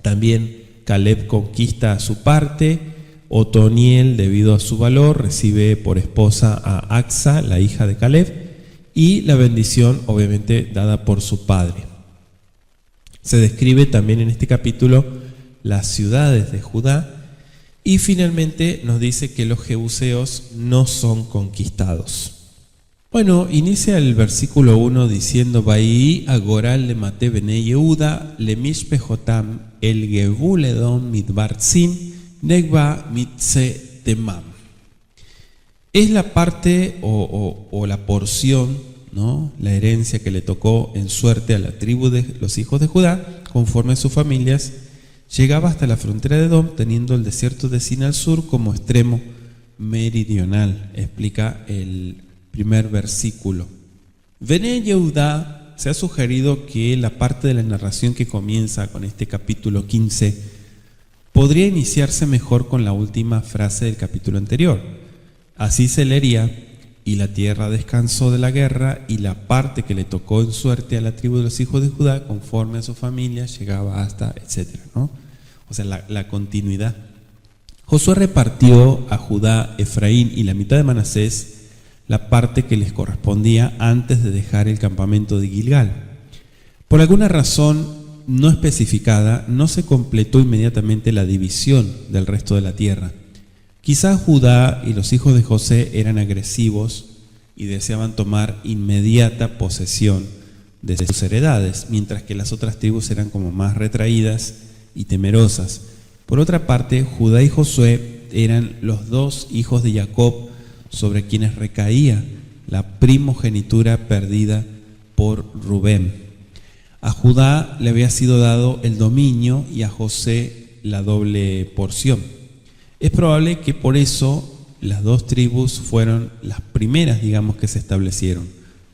También Caleb conquista a su parte. Otoniel, debido a su valor, recibe por esposa a Axa, la hija de Caleb, y la bendición, obviamente, dada por su padre. Se describe también en este capítulo las ciudades de Judá, y finalmente nos dice que los jebuseos no son conquistados. Bueno, inicia el versículo 1 diciendo: Vaí agoral le mate bene Yehuda le mishpejotam el Gebul Edom midbar tzin negba mitze temam. Es la parte o la porción, ¿no?, la herencia que le tocó en suerte a la tribu de los hijos de Judá, conforme a sus familias. Llegaba hasta la frontera de Edom, teniendo el desierto de Sin al sur como extremo meridional, explica el primer versículo. Bene Yehuda, se ha sugerido que la parte de la narración que comienza con este capítulo 15 podría iniciarse mejor con la última frase del capítulo anterior. Así se leería: y la tierra descansó de la guerra, y la parte que le tocó en suerte a la tribu de los hijos de Judá, conforme a su familia, llegaba hasta, etcétera, ¿no? O sea, la continuidad. Josué repartió a Judá, Efraín y la mitad de Manasés la parte que les correspondía antes de dejar el campamento de Gilgal. Por alguna razón no especificada, no se completó inmediatamente la división del resto de la tierra. Quizás Judá y los hijos de José eran agresivos y deseaban tomar inmediata posesión de sus heredades, mientras que las otras tribus eran como más retraídas y temerosas. Por otra parte, Judá y Josué eran los 2 hijos de Jacob sobre quienes recaía la primogenitura perdida por Rubén. A Judá le había sido dado el dominio y a José la doble porción. Es probable que por eso las 2 tribus fueron las primeras, digamos, que se establecieron.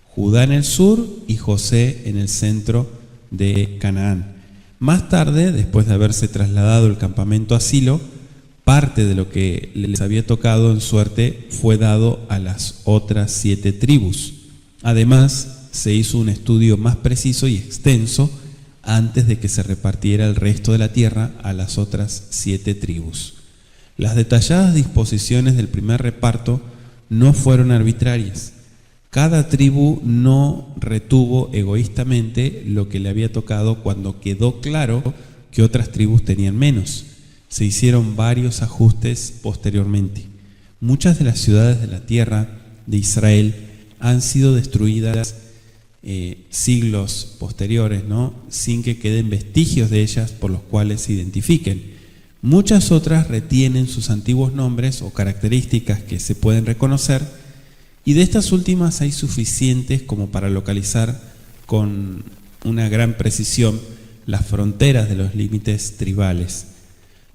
Judá en el sur y José en el centro de Canaán. Más tarde, después de haberse trasladado el campamento a Silo, parte de lo que les había tocado en suerte fue dado a las otras 7 tribus. Además, se hizo un estudio más preciso y extenso antes de que se repartiera el resto de la tierra a las otras 7 tribus. Las detalladas disposiciones del primer reparto no fueron arbitrarias. Cada tribu no retuvo egoístamente lo que le había tocado cuando quedó claro que otras tribus tenían menos. Se hicieron varios ajustes posteriormente. Muchas de las ciudades de la tierra de Israel han sido destruidas siglos posteriores, ¿no? Sin que queden vestigios de ellas por los cuales se identifiquen. Muchas otras retienen sus antiguos nombres o características que se pueden reconocer, y de estas últimas hay suficientes como para localizar con una gran precisión las fronteras de los límites tribales.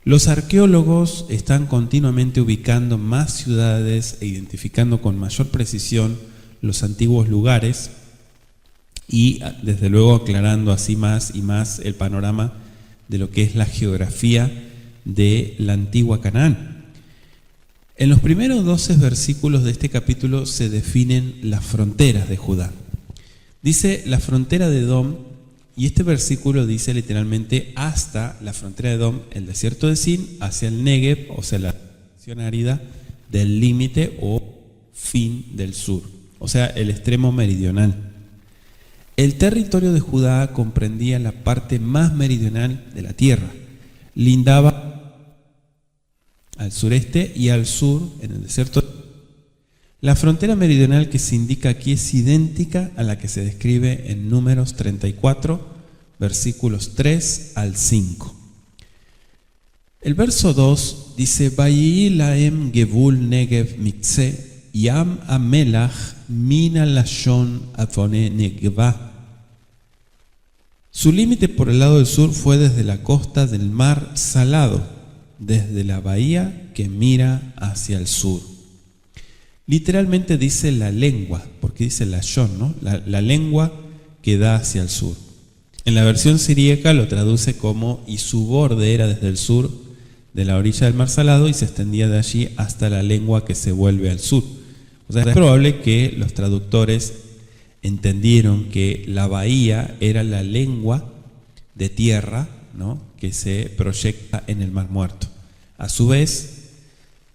Los arqueólogos están continuamente ubicando más ciudades e identificando con mayor precisión los antiguos lugares y desde luego aclarando así más y más el panorama de lo que es la geografía de la antigua Canaán. En los primeros 12 versículos de este capítulo se definen las fronteras de Judá. Dice la frontera de Edom, y este versículo dice literalmente hasta la frontera de Edom, el desierto de Sin, hacia el Negev, o sea, la región árida del límite o fin del sur, o sea, el extremo meridional. El territorio de Judá comprendía la parte más meridional de la tierra. Lindaba al sureste y al sur, en el desierto. La frontera meridional que se indica aquí es idéntica a la que se describe en Números 34, versículos 3 al 5. El verso 2 dice: Vayi laem gebul negev mikse yam amelach mina lashon afone negva. Su límite por el lado del sur fue desde la costa del mar Salado, desde la bahía que mira hacia el sur. Literalmente dice la lengua, porque dice lashon, ¿no? La lengua que da hacia el sur. En la versión siríaca lo traduce como: y su borde era desde el sur de la orilla del mar Salado y se extendía de allí hasta la lengua que se vuelve al sur. O sea, es probable que los traductores entendieron que la bahía era la lengua de tierra, ¿no?, que se proyecta en el Mar Muerto. A su vez,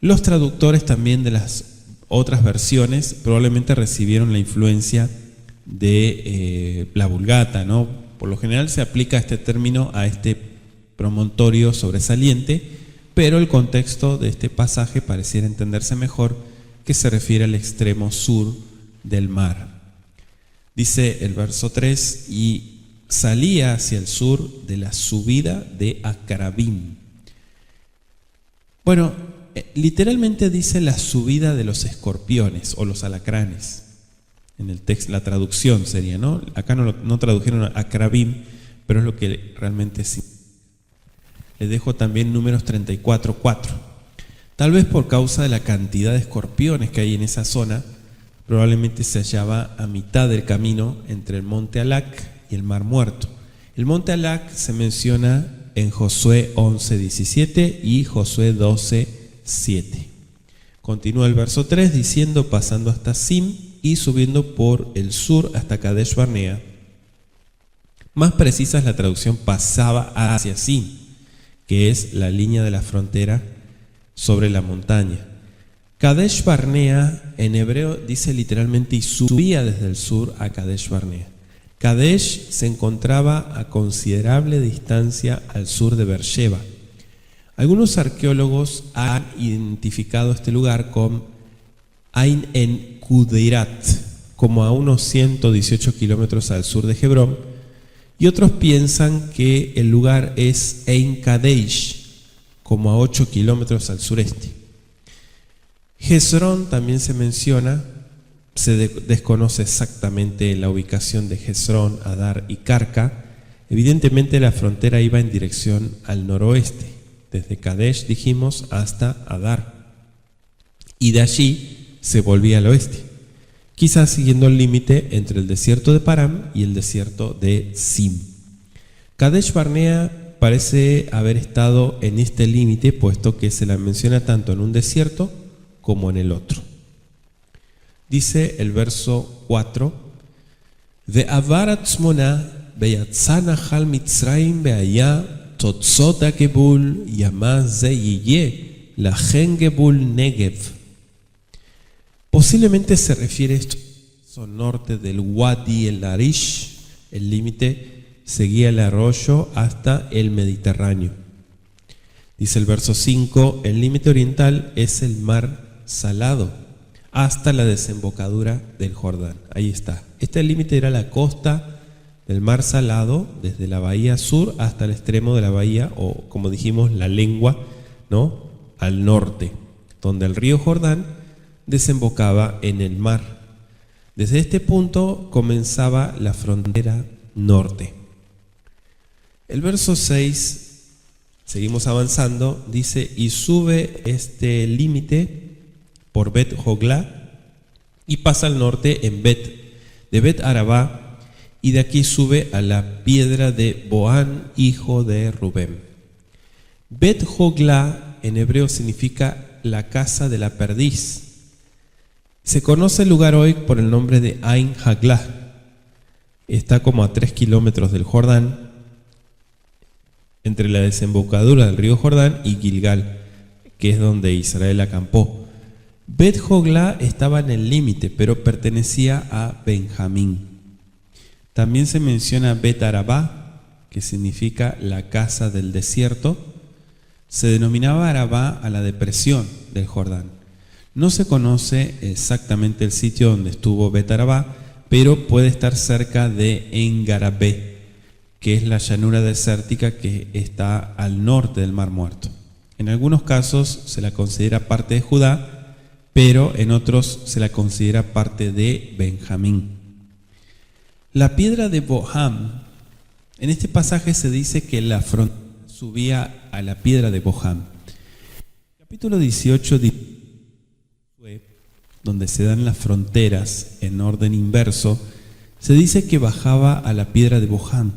los traductores también de las otras versiones probablemente recibieron la influencia de la Vulgata, ¿no? Por lo general se aplica este término a este promontorio sobresaliente, pero el contexto de este pasaje pareciera entenderse mejor que se refiere al extremo sur del mar. Dice el verso 3: y salía hacia el sur de la subida de Acarabim. Bueno, literalmente dice la subida de los escorpiones o los alacranes. En el texto, la traducción sería, ¿no? Acá no tradujeron a Acarabim, pero es lo que realmente sí. Les dejo también Números 34:4. Tal vez por causa de la cantidad de escorpiones que hay en esa zona, probablemente se hallaba a mitad del camino entre el monte Alac y el Mar Muerto. El monte Alac se menciona en Josué 11:17 y Josué 12:7. Continúa el verso 3 diciendo: pasando hasta Sim y subiendo por el sur hasta Kadesh Barnea. Más precisa es la traducción: pasaba hacia Sim, que es la línea de la frontera sobre la montaña. Kadesh Barnea en hebreo dice literalmente: y subía desde el sur a Kadesh Barnea. Kadesh se encontraba a considerable distancia al sur de Beersheba. Algunos arqueólogos han identificado este lugar con Ain en Kudeirat, como a unos 118 kilómetros al sur de Hebrón, y otros piensan que el lugar es Ein Kadesh, como a 8 kilómetros al sureste. Hezrón también se menciona. Se desconoce exactamente la ubicación de Hezrón, Adar y Carca. Evidentemente la frontera iba en dirección al noroeste, desde Kadesh, dijimos, hasta Adar, y de allí se volvía al oeste, quizás siguiendo el límite entre el desierto de Param y el desierto de Sim. Kadesh Barnea parece haber estado en este límite, puesto que se la menciona tanto en un desierto como en el otro. Dice el verso 4: Ve'avar atzmona beyatzah nahal Mitzrayim be'aya totzot ha'gebul yama ze yiyeh lachen gebul Negev. Posiblemente se refiere esto al norte del Wadi el Arish. El límite seguía el arroyo hasta el Mediterráneo. Dice el verso 5: el límite oriental es el mar Salado. hasta la desembocadura del Jordán. Ahí está. Este límite era la costa del Mar Salado, desde la bahía sur hasta el extremo de la bahía, o como dijimos, la lengua, ¿no?, al norte, donde el río Jordán desembocaba en el mar. Desde este punto comenzaba la frontera norte. El verso 6, seguimos avanzando, dice: y sube este límite por Bet Joglá y pasa al norte de Bet Arabá, y de aquí sube a la piedra de Boán, hijo de Rubén. Bet Joglá en hebreo significa la casa de la perdiz. Se conoce el lugar hoy por el nombre de Ain Haglá. Está como a 3 kilómetros del Jordán, entre la desembocadura del río Jordán y Gilgal, que es donde Israel acampó. Bet Joglá estaba en el límite, pero pertenecía a Benjamín. También se menciona Bet Arabá, que significa la casa del desierto. Se denominaba Arabá a la depresión del Jordán. No se conoce exactamente el sitio donde estuvo Bet Arabá, pero puede estar cerca de En-Garabé, que es la llanura desértica que está al norte del Mar Muerto. En algunos casos se la considera parte de Judá, pero en otros se la considera parte de Benjamín. La piedra de Boham, en este pasaje se dice que la frontera subía a la piedra de Boham. Capítulo 18, donde se dan las fronteras en orden inverso, se dice que bajaba a la piedra de Boham.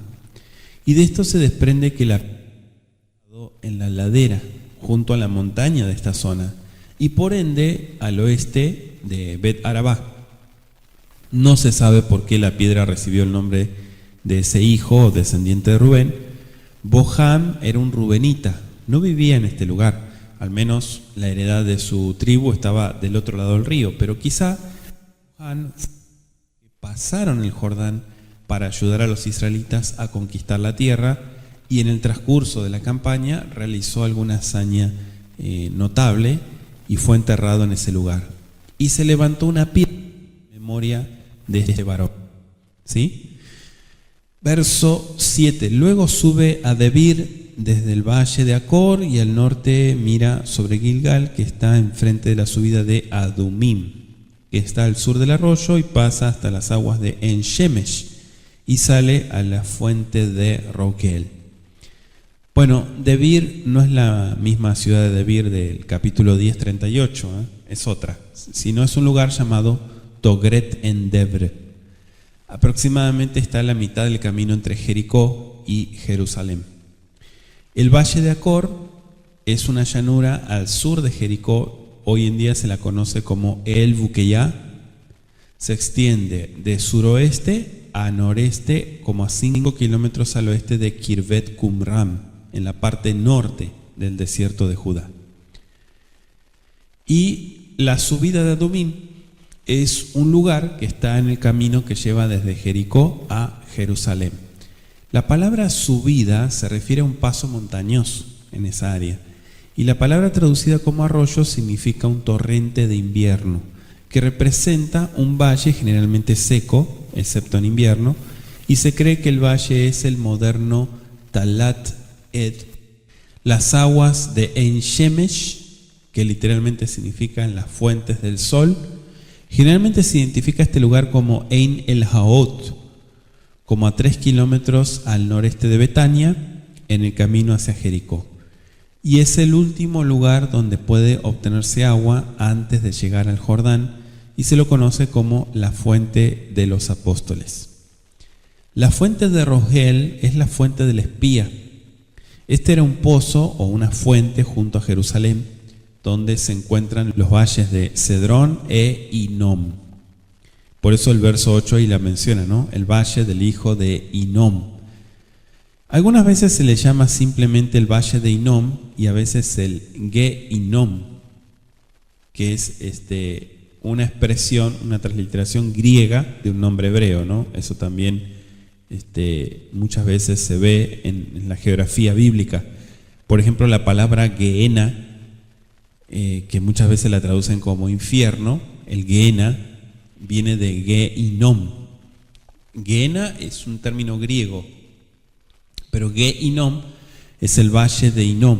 Y de esto se desprende que la en la ladera, junto a la montaña de esta zona, y por ende al oeste de Bet Arabá. No se sabe por qué la piedra recibió el nombre de ese hijo o descendiente de Rubén. Boham era un rubenita, no vivía en este lugar, al menos la heredad de su tribu estaba del otro lado del río, pero quizá Boham pasaron el Jordán para ayudar a los israelitas a conquistar la tierra, y en el transcurso de la campaña realizó alguna hazaña notable y fue enterrado en ese lugar. Y se levantó una piedra en memoria de este varón. ¿Sí? Verso 7. Luego sube a Debir desde el valle de Acor y al norte mira sobre Gilgal, que está enfrente de la subida de Adumim, que está al sur del arroyo, y pasa hasta las aguas de En-Shemesh y sale a la fuente de Rogel. Bueno, Debir no es la misma ciudad de Debir del capítulo 10:38, es otra, sino es un lugar llamado Togret en Debre. Aproximadamente está a la mitad del camino entre Jericó y Jerusalén. El valle de Acor es una llanura al sur de Jericó, hoy en día se la conoce como El Buqueyá. Se extiende de suroeste a noreste, como a 5 kilómetros al oeste de Kirvet Qumram, en la parte norte del desierto de Judá. Y la subida de Adumim es un lugar que está en el camino que lleva desde Jericó a Jerusalén. La palabra subida se refiere a un paso montañoso en esa área, y la palabra traducida como arroyo significa un torrente de invierno, que representa un valle generalmente seco, excepto en invierno, y se cree que el valle es el moderno Talat Ed. Las aguas de En-Shemesh, que literalmente significan las fuentes del sol. Generalmente se identifica este lugar como Ein el Haot, como a 3 kilómetros al noreste de Betania, en el camino hacia Jericó. Y es el último lugar donde puede obtenerse agua antes de llegar al Jordán, y se lo conoce como la fuente de los apóstoles. La fuente de Rogel es la fuente del espía. Este era un pozo o una fuente junto a Jerusalén, donde se encuentran los valles de Cedrón e Hinom. Por eso el verso 8 ahí la menciona, ¿no? El valle del hijo de Hinom. Algunas veces se le llama simplemente el valle de Hinom y a veces el Ge-Hinom, que es una expresión, una transliteración griega de un nombre hebreo, ¿no? Eso también muchas veces se ve en la geografía bíblica. Por ejemplo, la palabra Gehenna, que muchas veces la traducen como infierno, el Gehenna, viene de Gehinom. Gehenna es un término griego, pero Gehinom es el valle de Hinnom.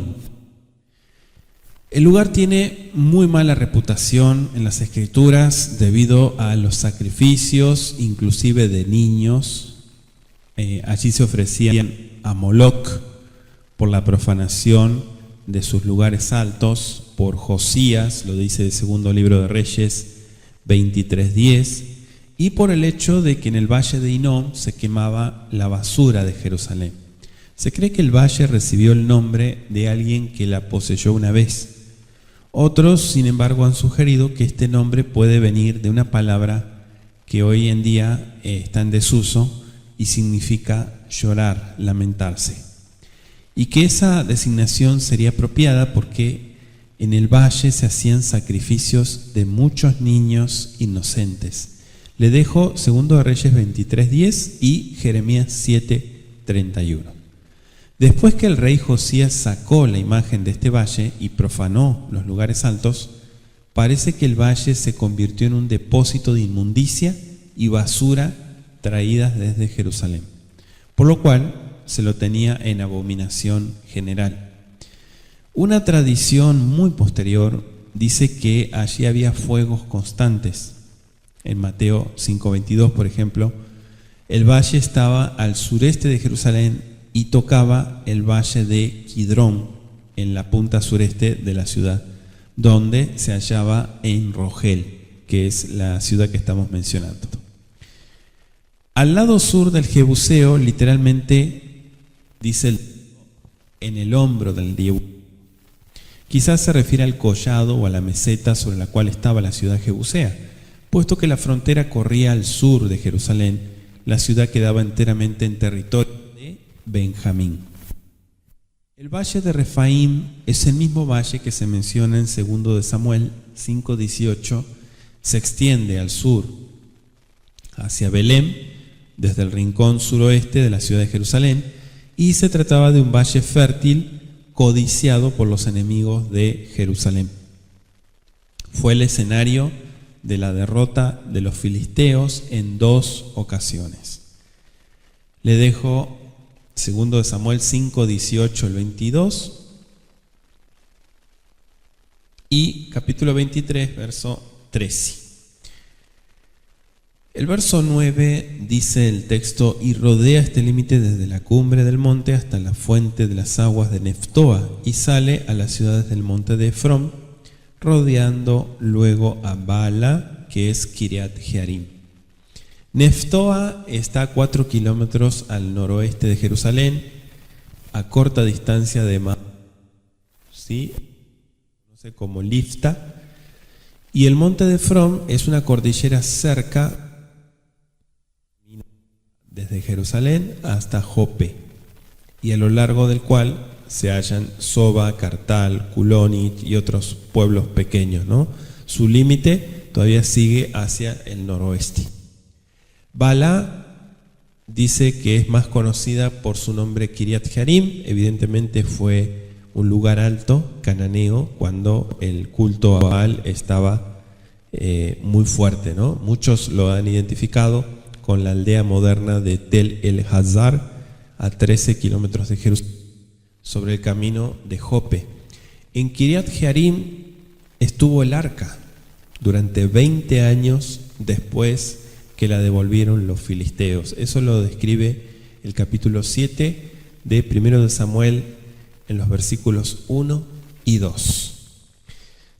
El lugar tiene muy mala reputación en las escrituras debido a los sacrificios, inclusive de niños. Allí se ofrecían a Moloch por la profanación de sus lugares altos, por Josías, lo dice el segundo libro de Reyes 23:10, y por el hecho de que en el valle de Hinnom se quemaba la basura de Jerusalén. Se cree que el valle recibió el nombre de alguien que la poseyó una vez. Otros, sin embargo, han sugerido que este nombre puede venir de una palabra que hoy en día está en desuso y significa llorar, lamentarse. Y que esa designación sería apropiada porque en el valle se hacían sacrificios de muchos niños inocentes. Le dejo 2 Reyes 23:10 y Jeremías 7:31. Después que el rey Josías sacó la imagen de este valle y profanó los lugares altos, parece que el valle se convirtió en un depósito de inmundicia y basura traídas desde Jerusalén, por lo cual se lo tenía en abominación general. Una tradición muy posterior dice que allí había fuegos constantes. En Mateo 5:22, por ejemplo, el valle estaba al sureste de Jerusalén y tocaba el valle de Kidrón, en la punta sureste de la ciudad, donde se hallaba En Rogel, que es la ciudad que estamos mencionando. Al lado sur del Jebuseo, literalmente, dice en el hombro del Jebuseo. Quizás se refiere al collado o a la meseta sobre la cual estaba la ciudad jebusea, puesto que la frontera corría al sur de Jerusalén. La ciudad quedaba enteramente en territorio Benjamín. El valle de Refaim es el mismo valle que se menciona en 2 de Samuel 5:18. Se extiende al sur hacia Belén desde el rincón suroeste de la ciudad de Jerusalén, y se trataba de un valle fértil codiciado por los enemigos de Jerusalén. Fue el escenario de la derrota de los filisteos en 2 ocasiones. Le dejo 2 de Samuel 5:18 al 22 y capítulo 23, verso 13. El verso 9 dice el texto: y rodea este límite desde la cumbre del monte hasta la fuente de las aguas de Neftoa, y sale a las ciudades del monte de Efrón, rodeando luego a Baala, que es Kiriat Jearim. Neftoa está a 4 kilómetros al noroeste de Jerusalén, a corta distancia de ¿sí? No sé, como Lifta. Y el monte de Efrón es una cordillera cerca desde Jerusalén hasta Jope, y a lo largo del cual se hallan Soba, Cartal, Culonit y otros pueblos pequeños, ¿no? Su límite todavía sigue hacia el noroeste. Baala dice que es más conocida por su nombre Kiriat Jearim. Evidentemente fue un lugar alto, cananeo, cuando el culto a Baal estaba muy fuerte, ¿no? Muchos lo han identificado con la aldea moderna de Tel El Hazar, a 13 kilómetros de Jerusalén, sobre el camino de Jope. En Kiriat Jearim estuvo el arca durante 20 años después que la devolvieron los filisteos. Eso lo describe el capítulo 7 de 1 de Samuel en los versículos 1 y 2.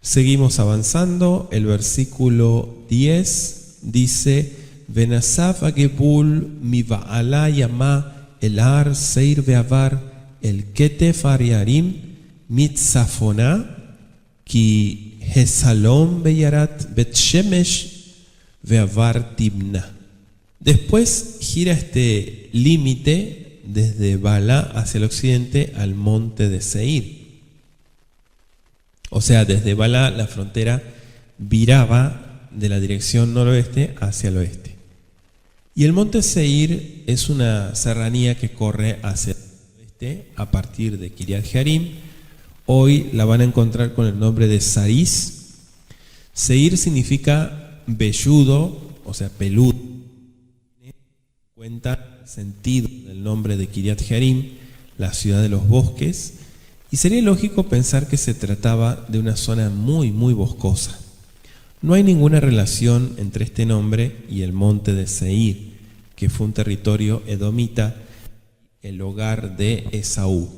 Seguimos avanzando. El versículo 10 dice: Venasaf agebul mi Baala yama el ar seir veavar el ketef ariarim mitzafona ki hesalom beyarat bet shemesh veavar timna. Después gira este límite desde Baala hacia el occidente al monte de Seir. O sea, desde Baala la frontera viraba de la dirección noroeste hacia el oeste. Y el monte Seir es una serranía que corre hacia el oeste a partir de Kiriat Jearim. Hoy la van a encontrar con el nombre de Saris. Seir significa velludo, o sea, peludo, cuenta el sentido del nombre de Kiriat Jearim, la ciudad de los bosques, y sería lógico pensar que se trataba de una zona muy boscosa. No hay ninguna relación entre este nombre y el monte de Seir, que fue un territorio edomita, el hogar de Esaú.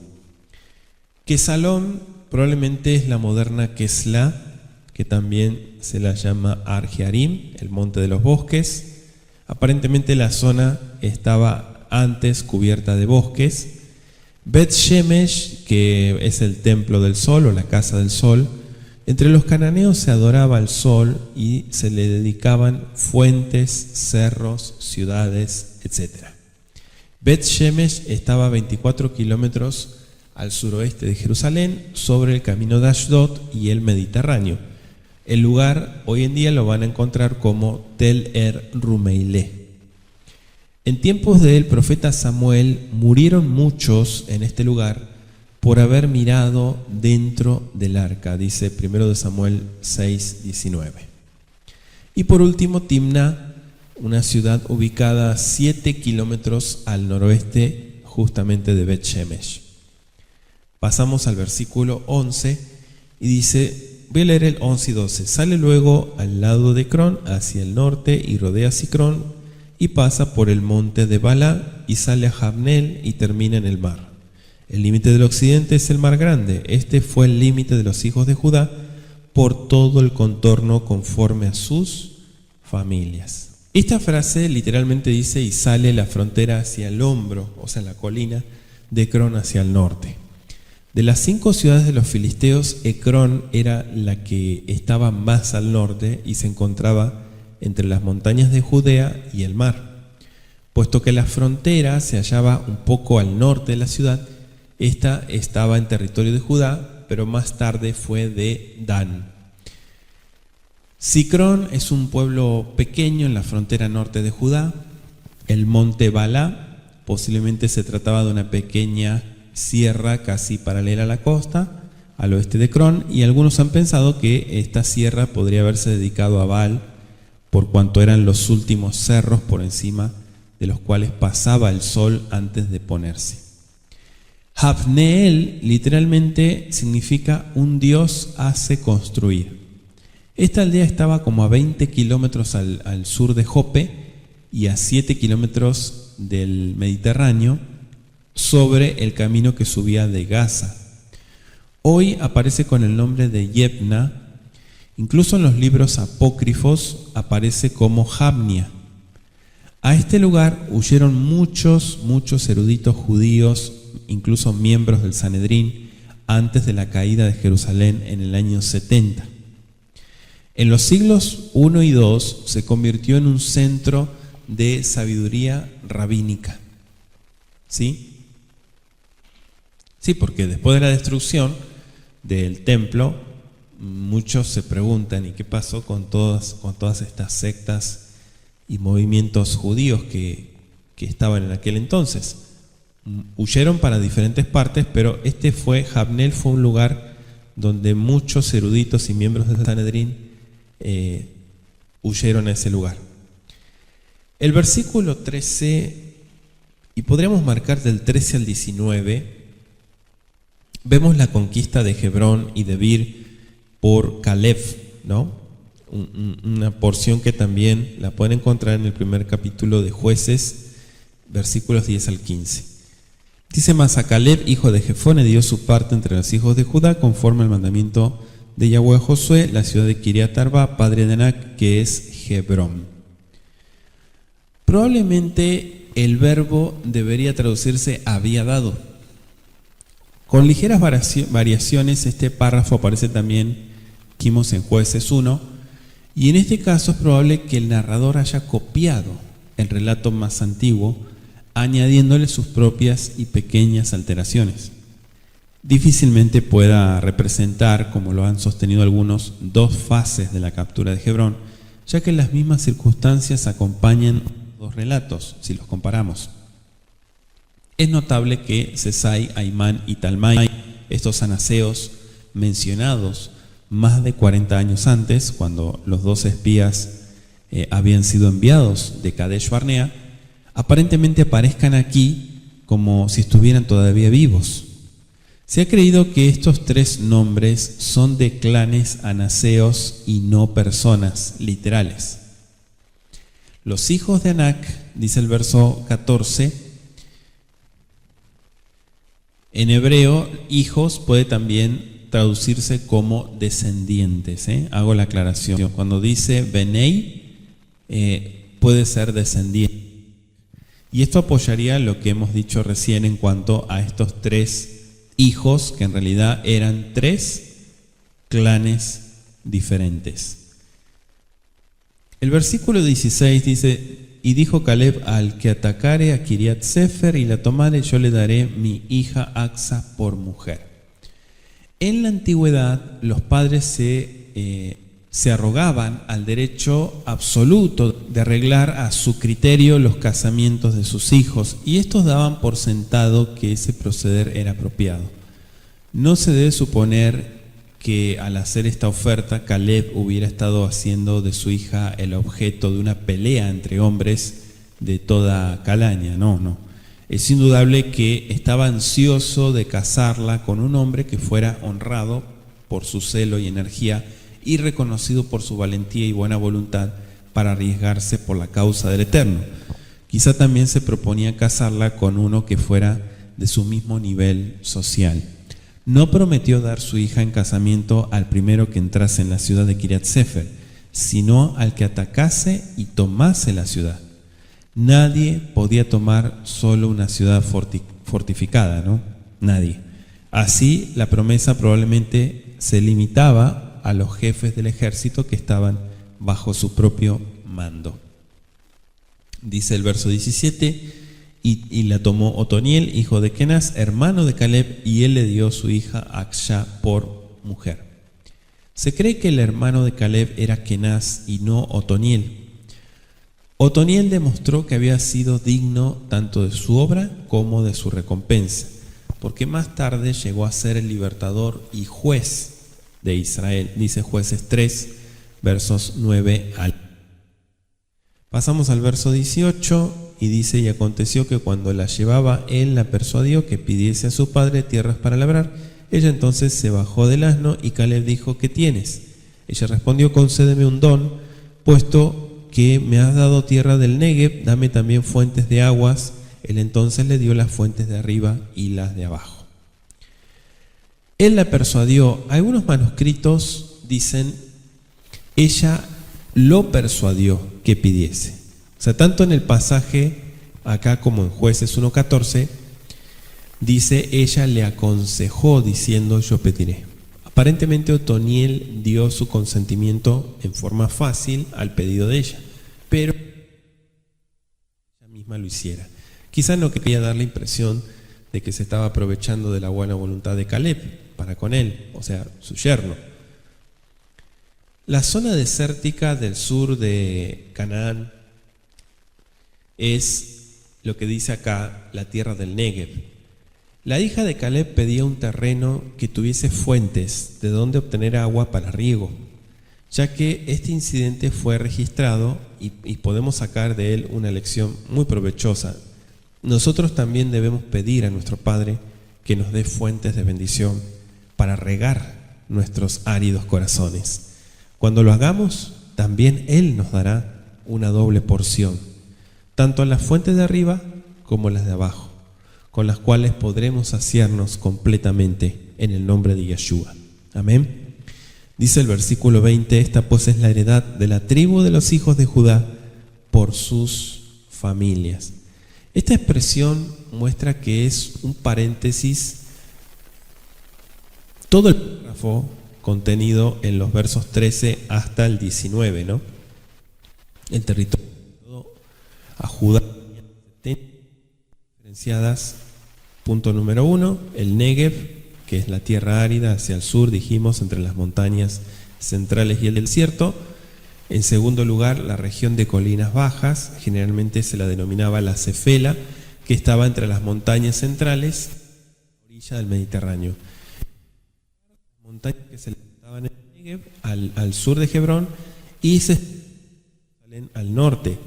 Kesalón probablemente es la moderna Kesla, que también se la llama Ar Jearim, el monte de los bosques. Aparentemente la zona estaba antes cubierta de bosques. Bet Shemesh, que es el templo del sol o la casa del sol, entre los cananeos se adoraba al sol y se le dedicaban fuentes, cerros, ciudades, etc. Bet Shemesh estaba a 24 kilómetros al suroeste de Jerusalén, sobre el camino de Ashdod y el Mediterráneo. El lugar hoy en día lo van a encontrar como Tel Er Rumeilé. En tiempos del profeta Samuel murieron muchos en este lugar por haber mirado dentro del arca, dice 1 de Samuel 6:19. Y por último, Timna, una ciudad ubicada a 7 kilómetros al noroeste justamente de Bet Shemesh. Pasamos al versículo 11 y dice, voy a leer el 11 y 12. Sale luego al lado de Ecrón hacia el norte y rodea Sicrón y pasa por el monte de Balá y sale a Jabneel y termina en el mar. El límite del occidente es el mar grande. Este fue el límite de los hijos de Judá por todo el contorno conforme a sus familias. Esta frase literalmente dice, y sale la frontera hacia el hombro, o sea, la colina de Ecrón hacia el norte. De las 5 ciudades de los filisteos, Ecrón era la que estaba más al norte y se encontraba entre las montañas de Judea y el mar. Puesto que la frontera se hallaba un poco al norte de la ciudad, esta estaba en territorio de Judá, pero más tarde fue de Dan. Sicrón es un pueblo pequeño en la frontera norte de Judá. El monte Balá, posiblemente se trataba de una pequeña sierra casi paralela a la costa, al oeste de Ecrón, y algunos han pensado que esta sierra podría haberse dedicado a Baal, por cuanto eran los últimos cerros por encima de los cuales pasaba el sol antes de ponerse. Jabneel literalmente significa un Dios hace construir. Esta aldea estaba como a 20 kilómetros al sur de Jope y a 7 kilómetros del Mediterráneo, sobre el camino que subía de Gaza. Hoy aparece con el nombre de Yebna, incluso en los libros apócrifos aparece como Jabnia. A este lugar huyeron muchos eruditos judíos, incluso miembros del Sanedrín, antes de la caída de Jerusalén en el año 70. En los siglos I y II se convirtió en un centro de sabiduría rabínica. ¿Sí? Sí, porque después de la destrucción del templo, muchos se preguntan, ¿y qué pasó con todas estas sectas y movimientos judíos que estaban en aquel entonces? Huyeron para diferentes partes, pero Jabneel fue un lugar donde muchos eruditos y miembros del Sanedrín huyeron a ese lugar. El versículo 13, y podríamos marcar del 13 al 19, vemos la conquista de Hebrón y de Bir por Caleb, ¿no? Una porción que también la pueden encontrar en el primer capítulo de Jueces, versículos 10 al 15. Dice más, a Caleb, hijo de Jefone, dio su parte entre los hijos de Judá, conforme al mandamiento de Yahweh a Josué, la ciudad de Kiriat Arba, padre de Anac, que es Hebrón. Probablemente el verbo debería traducirse había dado. Con ligeras variaciones, este párrafo aparece también, vimos en Jueces 1, y en este caso es probable que el narrador haya copiado el relato más antiguo, añadiéndole sus propias y pequeñas alteraciones. Difícilmente pueda representar, como lo han sostenido algunos, 2 fases de la captura de Hebrón, ya que las mismas circunstancias acompañan 2 relatos, si los comparamos. Es notable que Sesai, Aimán y Talmai, estos anaseos mencionados más de 40 años antes, cuando los 2 espías habían sido enviados de Kadesh Barnea, aparentemente aparezcan aquí como si estuvieran todavía vivos. Se ha creído que estos tres nombres son de clanes anaseos y no personas literales. Los hijos de Anak, dice el verso 14, en hebreo, hijos puede también traducirse como descendientes. Hago la aclaración. Cuando dice Benei, puede ser descendiente. Y esto apoyaría lo que hemos dicho recién en cuanto a estos tres hijos, que en realidad eran tres clanes diferentes. El versículo 16 dice: y dijo Caleb: al que atacare a Kiriat Sefer y la tomare, yo le daré mi hija Axa por mujer. En la antigüedad, los padres se arrogaban al derecho absoluto de arreglar a su criterio los casamientos de sus hijos, y estos daban por sentado que ese proceder era apropiado. No se debe suponer que al hacer esta oferta Caleb hubiera estado haciendo de su hija el objeto de una pelea entre hombres de toda calaña, no. Es indudable que estaba ansioso de casarla con un hombre que fuera honrado por su celo y energía y reconocido por su valentía y buena voluntad para arriesgarse por la causa del Eterno. Quizá también se proponía casarla con uno que fuera de su mismo nivel social. No prometió dar su hija en casamiento al primero que entrase en la ciudad de Kiriat Sefer, sino al que atacase y tomase la ciudad. Nadie podía tomar solo una ciudad fortificada, ¿no? Nadie. Así, la promesa probablemente se limitaba a los jefes del ejército que estaban bajo su propio mando. Dice el verso 17: y la tomó Otoniel, hijo de Kenaz, hermano de Caleb, y él le dio su hija Aksha por mujer. Se cree que el hermano de Caleb era Kenaz y no Otoniel. Otoniel demostró que había sido digno tanto de su obra como de su recompensa, porque más tarde llegó a ser el libertador y juez de Israel. Dice Jueces 3, versos 9 al. Pasamos al verso 18 y dice: y aconteció que cuando la llevaba, él la persuadió que pidiese a su padre tierras para labrar. Ella entonces se bajó del asno y Caleb dijo: ¿qué tienes? Ella respondió: concédeme un don, puesto que me has dado tierra del Negev, dame también fuentes de aguas. Él entonces le dio las fuentes de arriba y las de abajo. Él la persuadió. Algunos manuscritos dicen: ella lo persuadió que pidiese. O sea, tanto en el pasaje acá como en Jueces 1:14 dice: ella le aconsejó diciendo: yo pediré. Aparentemente Otoniel dio su consentimiento en forma fácil al pedido de ella, pero ella misma lo hiciera. Quizás no quería dar la impresión de que se estaba aprovechando de la buena voluntad de Caleb para con él, o sea, su yerno. La zona desértica del sur de Canaán es lo que dice acá, la tierra del Negev. La hija de Caleb pedía un terreno que tuviese fuentes de donde obtener agua para riego, ya que este incidente fue registrado y podemos sacar de él una lección muy provechosa. Nosotros también debemos pedir a nuestro Padre que nos dé fuentes de bendición para regar nuestros áridos corazones. Cuando lo hagamos, también Él nos dará una doble porción, tanto en las fuentes de arriba como en las de abajo, con las cuales podremos saciarnos completamente en el nombre de Yeshua. Amén. Dice el versículo 20: esta pues es la heredad de la tribu de los hijos de Judá por sus familias. Esta expresión muestra que es un paréntesis, todo el párrafo contenido en los versos 13 hasta el 19, ¿no? El territorio a Judá diferenciadas. Punto número 1, el Negev, que es la tierra árida hacia el sur, dijimos, entre las montañas centrales y el desierto. En segundo lugar, la región de colinas bajas, generalmente se la denominaba la Cefela, que estaba entre las montañas centrales y la orilla del Mediterráneo. Montañas que se levantaban en el Negev, al sur de Hebrón, y al norte.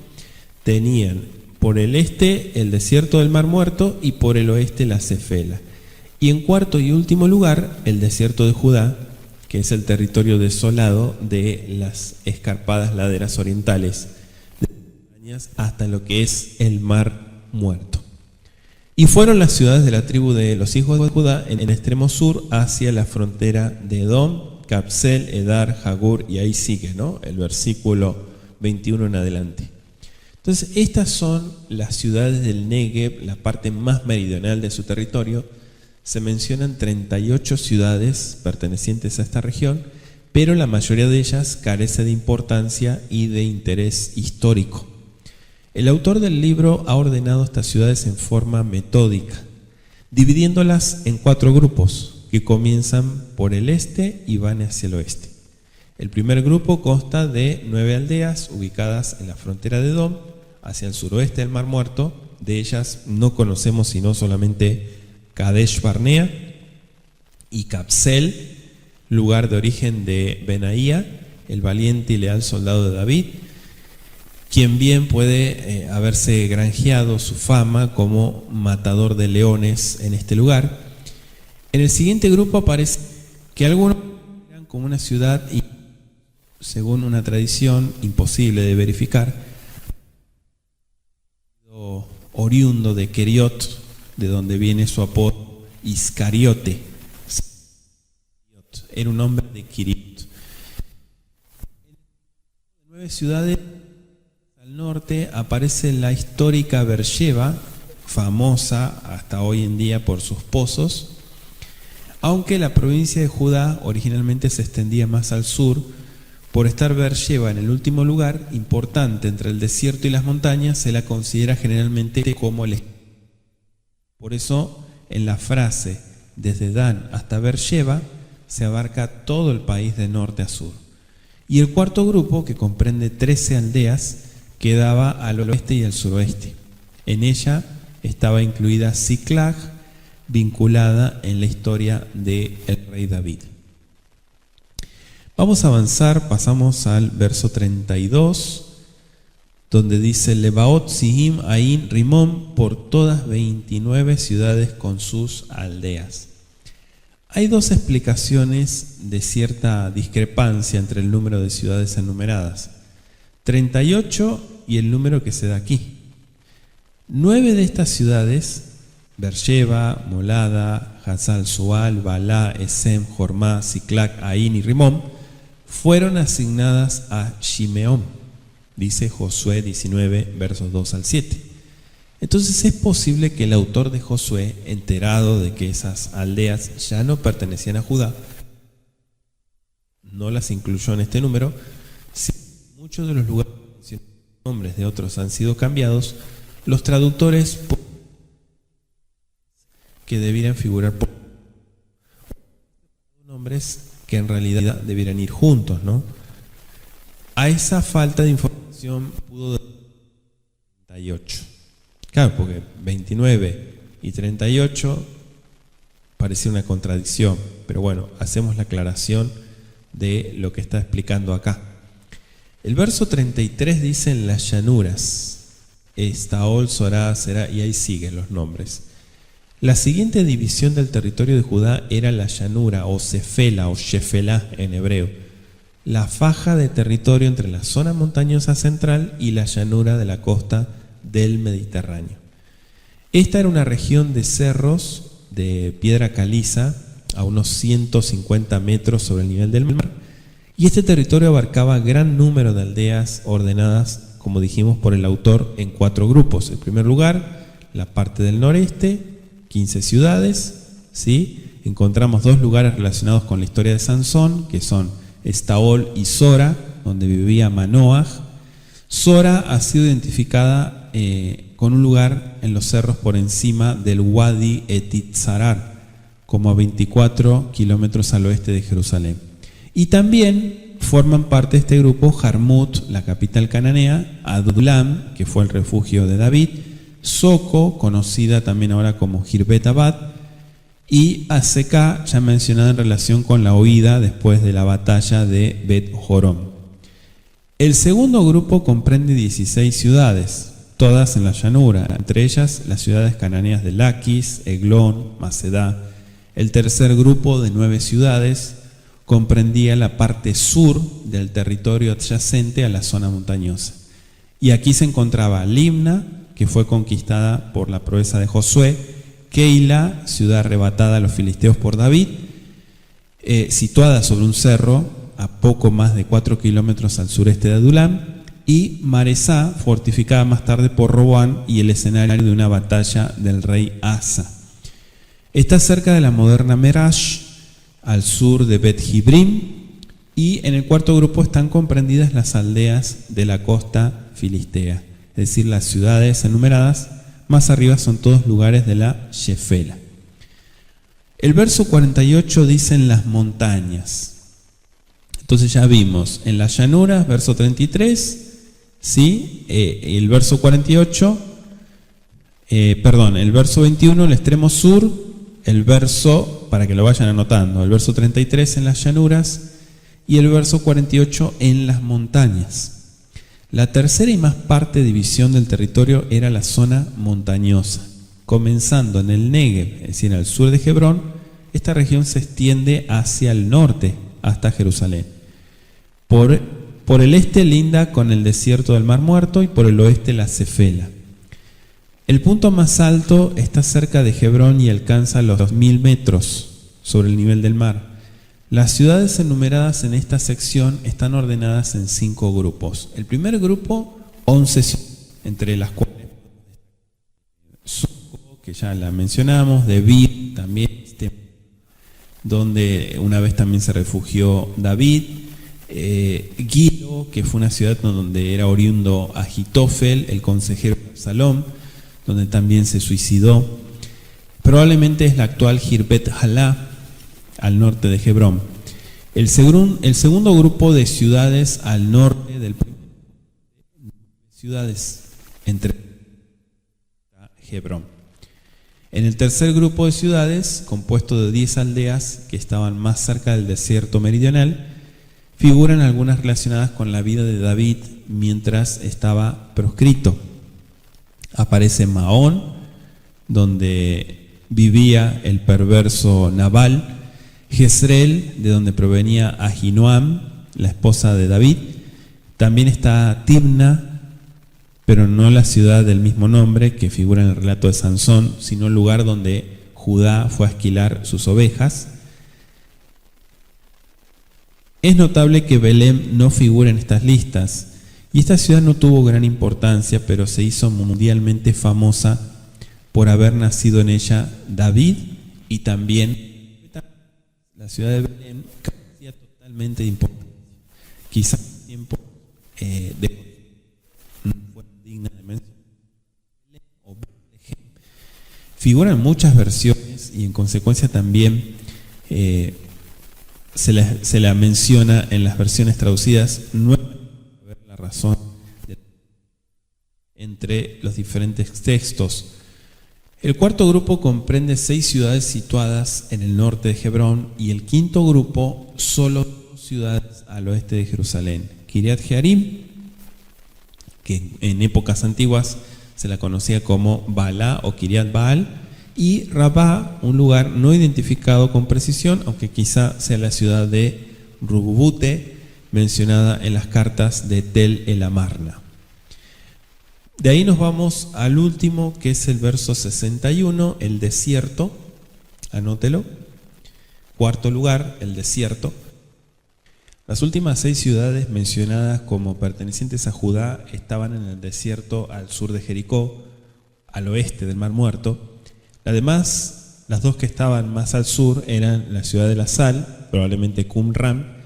Tenían por el este el desierto del Mar Muerto y por el oeste la Cefela. Y en cuarto y último lugar, el desierto de Judá, que es el territorio desolado de las escarpadas laderas orientales de las montañas hasta lo que es el Mar Muerto. Y fueron las ciudades de la tribu de los hijos de Judá en el extremo sur hacia la frontera de Edom, Capsel, Edar, Jagur, y ahí sigue, ¿no?, el versículo 21 en adelante. Entonces, estas son las ciudades del Negev, la parte más meridional de su territorio. Se mencionan 38 ciudades pertenecientes a esta región, pero la mayoría de ellas carece de importancia y de interés histórico. El autor del libro ha ordenado estas ciudades en forma metódica, dividiéndolas en 4 grupos que comienzan por el este y van hacia el oeste. El primer grupo consta de 9 aldeas ubicadas en la frontera de Edom, hacia el suroeste del Mar Muerto. De ellas no conocemos sino solamente Kadesh Barnea y Capsel, lugar de origen de Benaía, el valiente y leal soldado de David, quien bien puede haberse granjeado su fama como matador de leones en este lugar. En el siguiente grupo aparece que algunos eran como una ciudad, y según una tradición imposible de verificar, oriundo de Keriot, de donde viene su apodo Iscariote. Era un hombre de Kiriot. En 9 ciudades al norte aparece la histórica Beersheba, famosa hasta hoy en día por sus pozos, aunque la provincia de Judá originalmente se extendía más al sur. Por estar Beersheba en el último lugar, importante entre el desierto y las montañas, se la considera generalmente como el. Por eso, en la frase desde Dan hasta Beersheba, se abarca todo el país de norte a sur. Y el cuarto grupo, que comprende 13 aldeas, quedaba al oeste y al suroeste. En ella estaba incluida Ziklag, vinculada en la historia del rey David. Vamos a avanzar, pasamos al verso 32, donde dice: Lebaot, Sihim, Ain, Rimón, por todas 29 ciudades con sus aldeas. Hay 2 explicaciones de cierta discrepancia entre el número de ciudades enumeradas: 38 y el número que se da aquí. 9 de estas ciudades, Beersheba, Molada, Hazal Sual, Balá, Esem, Jormá, Ziklag, Ain y Rimón, fueron asignadas a Shimeón, dice Josué 19, versos 2 al 7. Entonces es posible que el autor de Josué, enterado de que esas aldeas ya no pertenecían a Judá, no las incluyó en este número. Si muchos de los lugares, nombres de otros han sido cambiados, los traductores que debieran figurar por nombres que en realidad debieran ir juntos, ¿no? A esa falta de información pudo dar 38. Claro, porque 29 y 38 parecía una contradicción, pero bueno, hacemos la aclaración de lo que está explicando acá. El verso 33 dice: en las llanuras, Estaol, Sorá, Será, y ahí siguen los nombres. La siguiente división del territorio de Judá era la llanura, o Cefela, o Shefelá en hebreo, la faja de territorio entre la zona montañosa central y la llanura de la costa del Mediterráneo. Esta era una región de cerros de piedra caliza a unos 150 metros sobre el nivel del mar, y este territorio abarcaba gran número de aldeas ordenadas, como dijimos, por el autor en 4 grupos. En primer lugar, la parte del noreste, 15 ciudades, ¿sí? Encontramos 2 lugares relacionados con la historia de Sansón, que son Estaol y Sora, donde vivía Manoaj. Sora ha sido identificada con un lugar en los cerros por encima del Wadi Etitzarar, como a 24 kilómetros al oeste de Jerusalén. Y también forman parte de este grupo Jarmut, la capital cananea, Adulam, que fue el refugio de David, Soco, conocida también ahora como Girbet Abad, y Aseca, ya mencionada en relación con la huida después de la batalla de Bet Jorom. El segundo grupo comprende 16 ciudades, todas en la llanura, entre ellas las ciudades cananeas de Laquis, Eglón, Macedá. El tercer grupo de 9 ciudades comprendía la parte sur del territorio adyacente a la zona montañosa. Y aquí se encontraba Limna, que fue conquistada por la proeza de Josué, Keila, ciudad arrebatada a los filisteos por David, situada sobre un cerro a poco más de 4 kilómetros al sureste de Adulam, y Maresá, fortificada más tarde por Roboam y el escenario de una batalla del rey Asa. Está cerca de la moderna Merash, al sur de Bet Jibrim, y en el cuarto grupo están comprendidas las aldeas de la costa filistea, es decir, las ciudades enumeradas. Más arriba son todos lugares de la Shefela. El verso 48 dice en las montañas. Entonces ya vimos en las llanuras, verso 33, ¿sí? El verso 48, el verso 21, el extremo sur, el verso, para que lo vayan anotando, el verso 33 en las llanuras y el verso 48 en las montañas. La tercera y más parte división del territorio era la zona montañosa. Comenzando en el Negev, es decir, al sur de Hebrón, esta región se extiende hacia el norte, hasta Jerusalén. Por el este linda con el desierto del Mar Muerto y por el oeste la Cefela. El punto más alto está cerca de Hebrón y alcanza los 2000 metros sobre el nivel del mar. Las ciudades enumeradas en esta sección están ordenadas en 5 grupos. El primer grupo, 11 ciudades, entre las cuales Suco, que ya la mencionamos, Debir también, donde una vez también se refugió David, Gilo, que fue una ciudad donde era oriundo Ahitofel, el consejero de Absalom, donde también se suicidó. Probablemente es la actual Girbet Halá, al norte de Hebrón. El segundo grupo de ciudades al norte del ciudades entre Hebrón. En el tercer grupo de ciudades, compuesto de 10 aldeas que estaban más cerca del desierto meridional, figuran algunas relacionadas con la vida de David mientras estaba proscrito. Aparece Maón, donde vivía el perverso Nabal; Jezreel, de donde provenía Ahinoam, la esposa de David. También está Timna, pero no la ciudad del mismo nombre que figura en el relato de Sansón, sino el lugar donde Judá fue a esquilar sus ovejas. Es notable que Belén no figura en estas listas, y esta ciudad no tuvo gran importancia, pero se hizo mundialmente famosa por haber nacido en ella David, y también la ciudad de Belén carecía totalmente de importancia. Quizás en tiempo no fue digna de mención. Figuran muchas versiones y en consecuencia también se la menciona en las versiones traducidas. No es la razón entre los diferentes textos. El cuarto grupo comprende 6 ciudades situadas en el norte de Hebrón y el quinto grupo solo 2 ciudades al oeste de Jerusalén. Kiriat Jearim, que en épocas antiguas se la conocía como Baalá o Kiriat Baal, y Rabá, un lugar no identificado con precisión, aunque quizá sea la ciudad de Rububute, mencionada en las cartas de Tel el Amarna. De ahí nos vamos al último, que es el verso 61, el desierto. Anótelo. Cuarto lugar, el desierto. Las últimas 6 ciudades mencionadas como pertenecientes a Judá estaban en el desierto al sur de Jericó, al oeste del Mar Muerto. Además, las 2 que estaban más al sur eran la ciudad de la Sal, probablemente Qumran,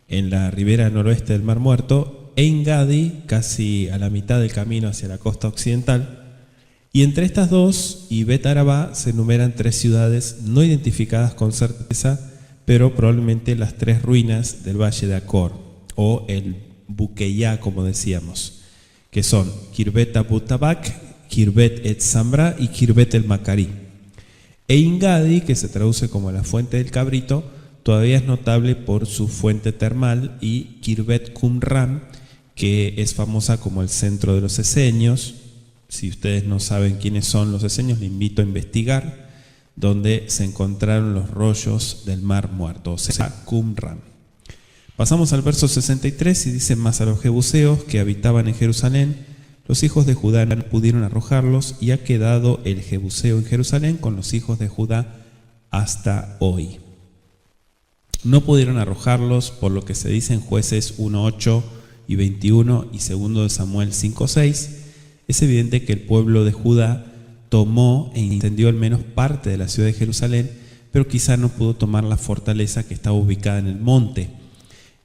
en la ribera noroeste del Mar Muerto, En Gadi, casi a la mitad del camino hacia la costa occidental, y entre estas 2 y Bet Arabá se enumeran 3 ciudades no identificadas con certeza, pero probablemente las 3 ruinas del valle de Acor, o el Buqueyá, como decíamos, que son Kirbet Abu Tabak, Kirbet et Samra y Kirbet el Macari. En Gadi, que se traduce como la fuente del cabrito, todavía es notable por su fuente termal, y Kirbet Qumran, que es famosa como el centro de los esenios. Si ustedes no saben quiénes son los esenios, les invito a investigar, donde se encontraron los rollos del Mar Muerto, o sea, Qumran. Pasamos al verso 63 y dice: mas a los jebuseos que habitaban en Jerusalén, los hijos de Judá no pudieron arrojarlos, y ha quedado el jebuseo en Jerusalén con los hijos de Judá hasta hoy. No pudieron arrojarlos, por lo que se dice en Jueces 1:8 y 21 y 2 de Samuel 5:6. Es evidente que el pueblo de Judá tomó e incendió al menos parte de la ciudad de Jerusalén, pero quizá no pudo tomar la fortaleza que estaba ubicada en el monte.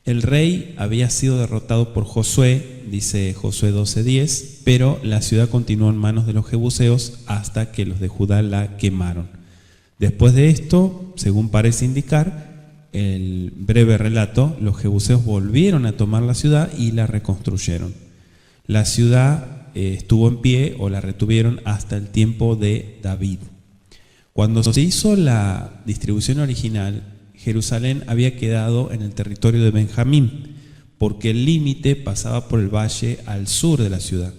El rey había sido derrotado por Josué, dice Josué 12:10, pero la ciudad continuó en manos de los jebuseos hasta que los de Judá la quemaron. Después de esto, según parece indicar el breve relato, los jebuseos volvieron a tomar la ciudad y la reconstruyeron. La ciudad estuvo en pie, o la retuvieron, hasta el tiempo de David. Cuando se hizo la distribución original, Jerusalén había quedado en el territorio de Benjamín, porque el límite pasaba por el valle al sur de la ciudad.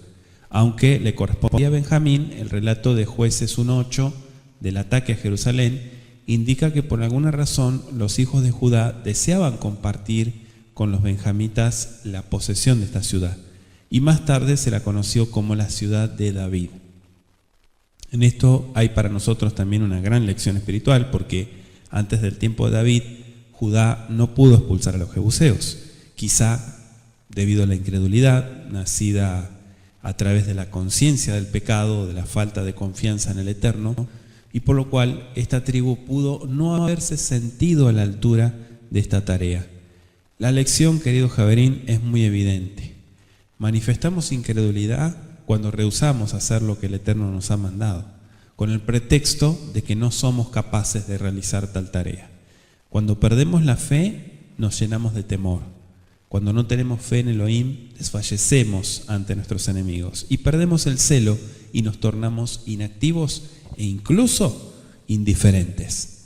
Aunque le correspondía a Benjamín, el relato de Jueces 1:8 del ataque a Jerusalén indica que por alguna razón los hijos de Judá deseaban compartir con los benjamitas la posesión de esta ciudad, y más tarde se la conoció como la ciudad de David. En esto hay para nosotros también una gran lección espiritual, porque antes del tiempo de David, Judá no pudo expulsar a los jebuseos, quizá debido a la incredulidad nacida a través de la conciencia del pecado, de la falta de confianza en el Eterno, y por lo cual esta tribu pudo no haberse sentido a la altura de esta tarea. La lección, querido Javerín, es muy evidente. Manifestamos incredulidad cuando rehusamos hacer lo que el Eterno nos ha mandado, con el pretexto de que no somos capaces de realizar tal tarea. Cuando perdemos la fe, nos llenamos de temor. Cuando no tenemos fe en Elohim, desfallecemos ante nuestros enemigos y perdemos el celo y nos tornamos inactivos e incluso indiferentes.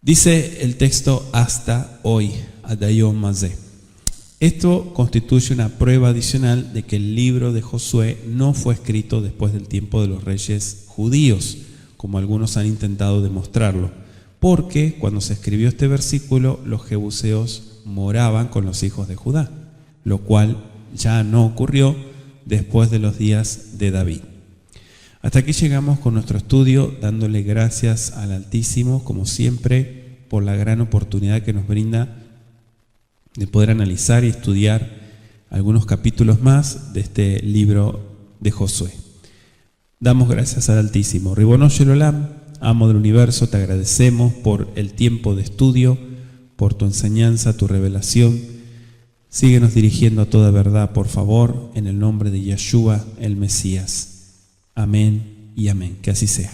Dice el texto: hasta hoy, Adayom Mazé. Esto constituye una prueba adicional de que el libro de Josué no fue escrito después del tiempo de los reyes judíos, como algunos han intentado demostrarlo, porque cuando se escribió este versículo, los jebuseos moraban con los hijos de Judá, lo cual ya no ocurrió después de los días de David. Hasta aquí llegamos con nuestro estudio, dándole gracias al Altísimo, como siempre, por la gran oportunidad que nos brinda de poder analizar y estudiar algunos capítulos más de este libro de Josué. Damos gracias al Altísimo. Ribono Shel Olam, amo del universo, te agradecemos por el tiempo de estudio, por tu enseñanza, tu revelación. Síguenos dirigiendo a toda verdad, por favor, en el nombre de Yeshua, el Mesías. Amén y amén. Que así sea.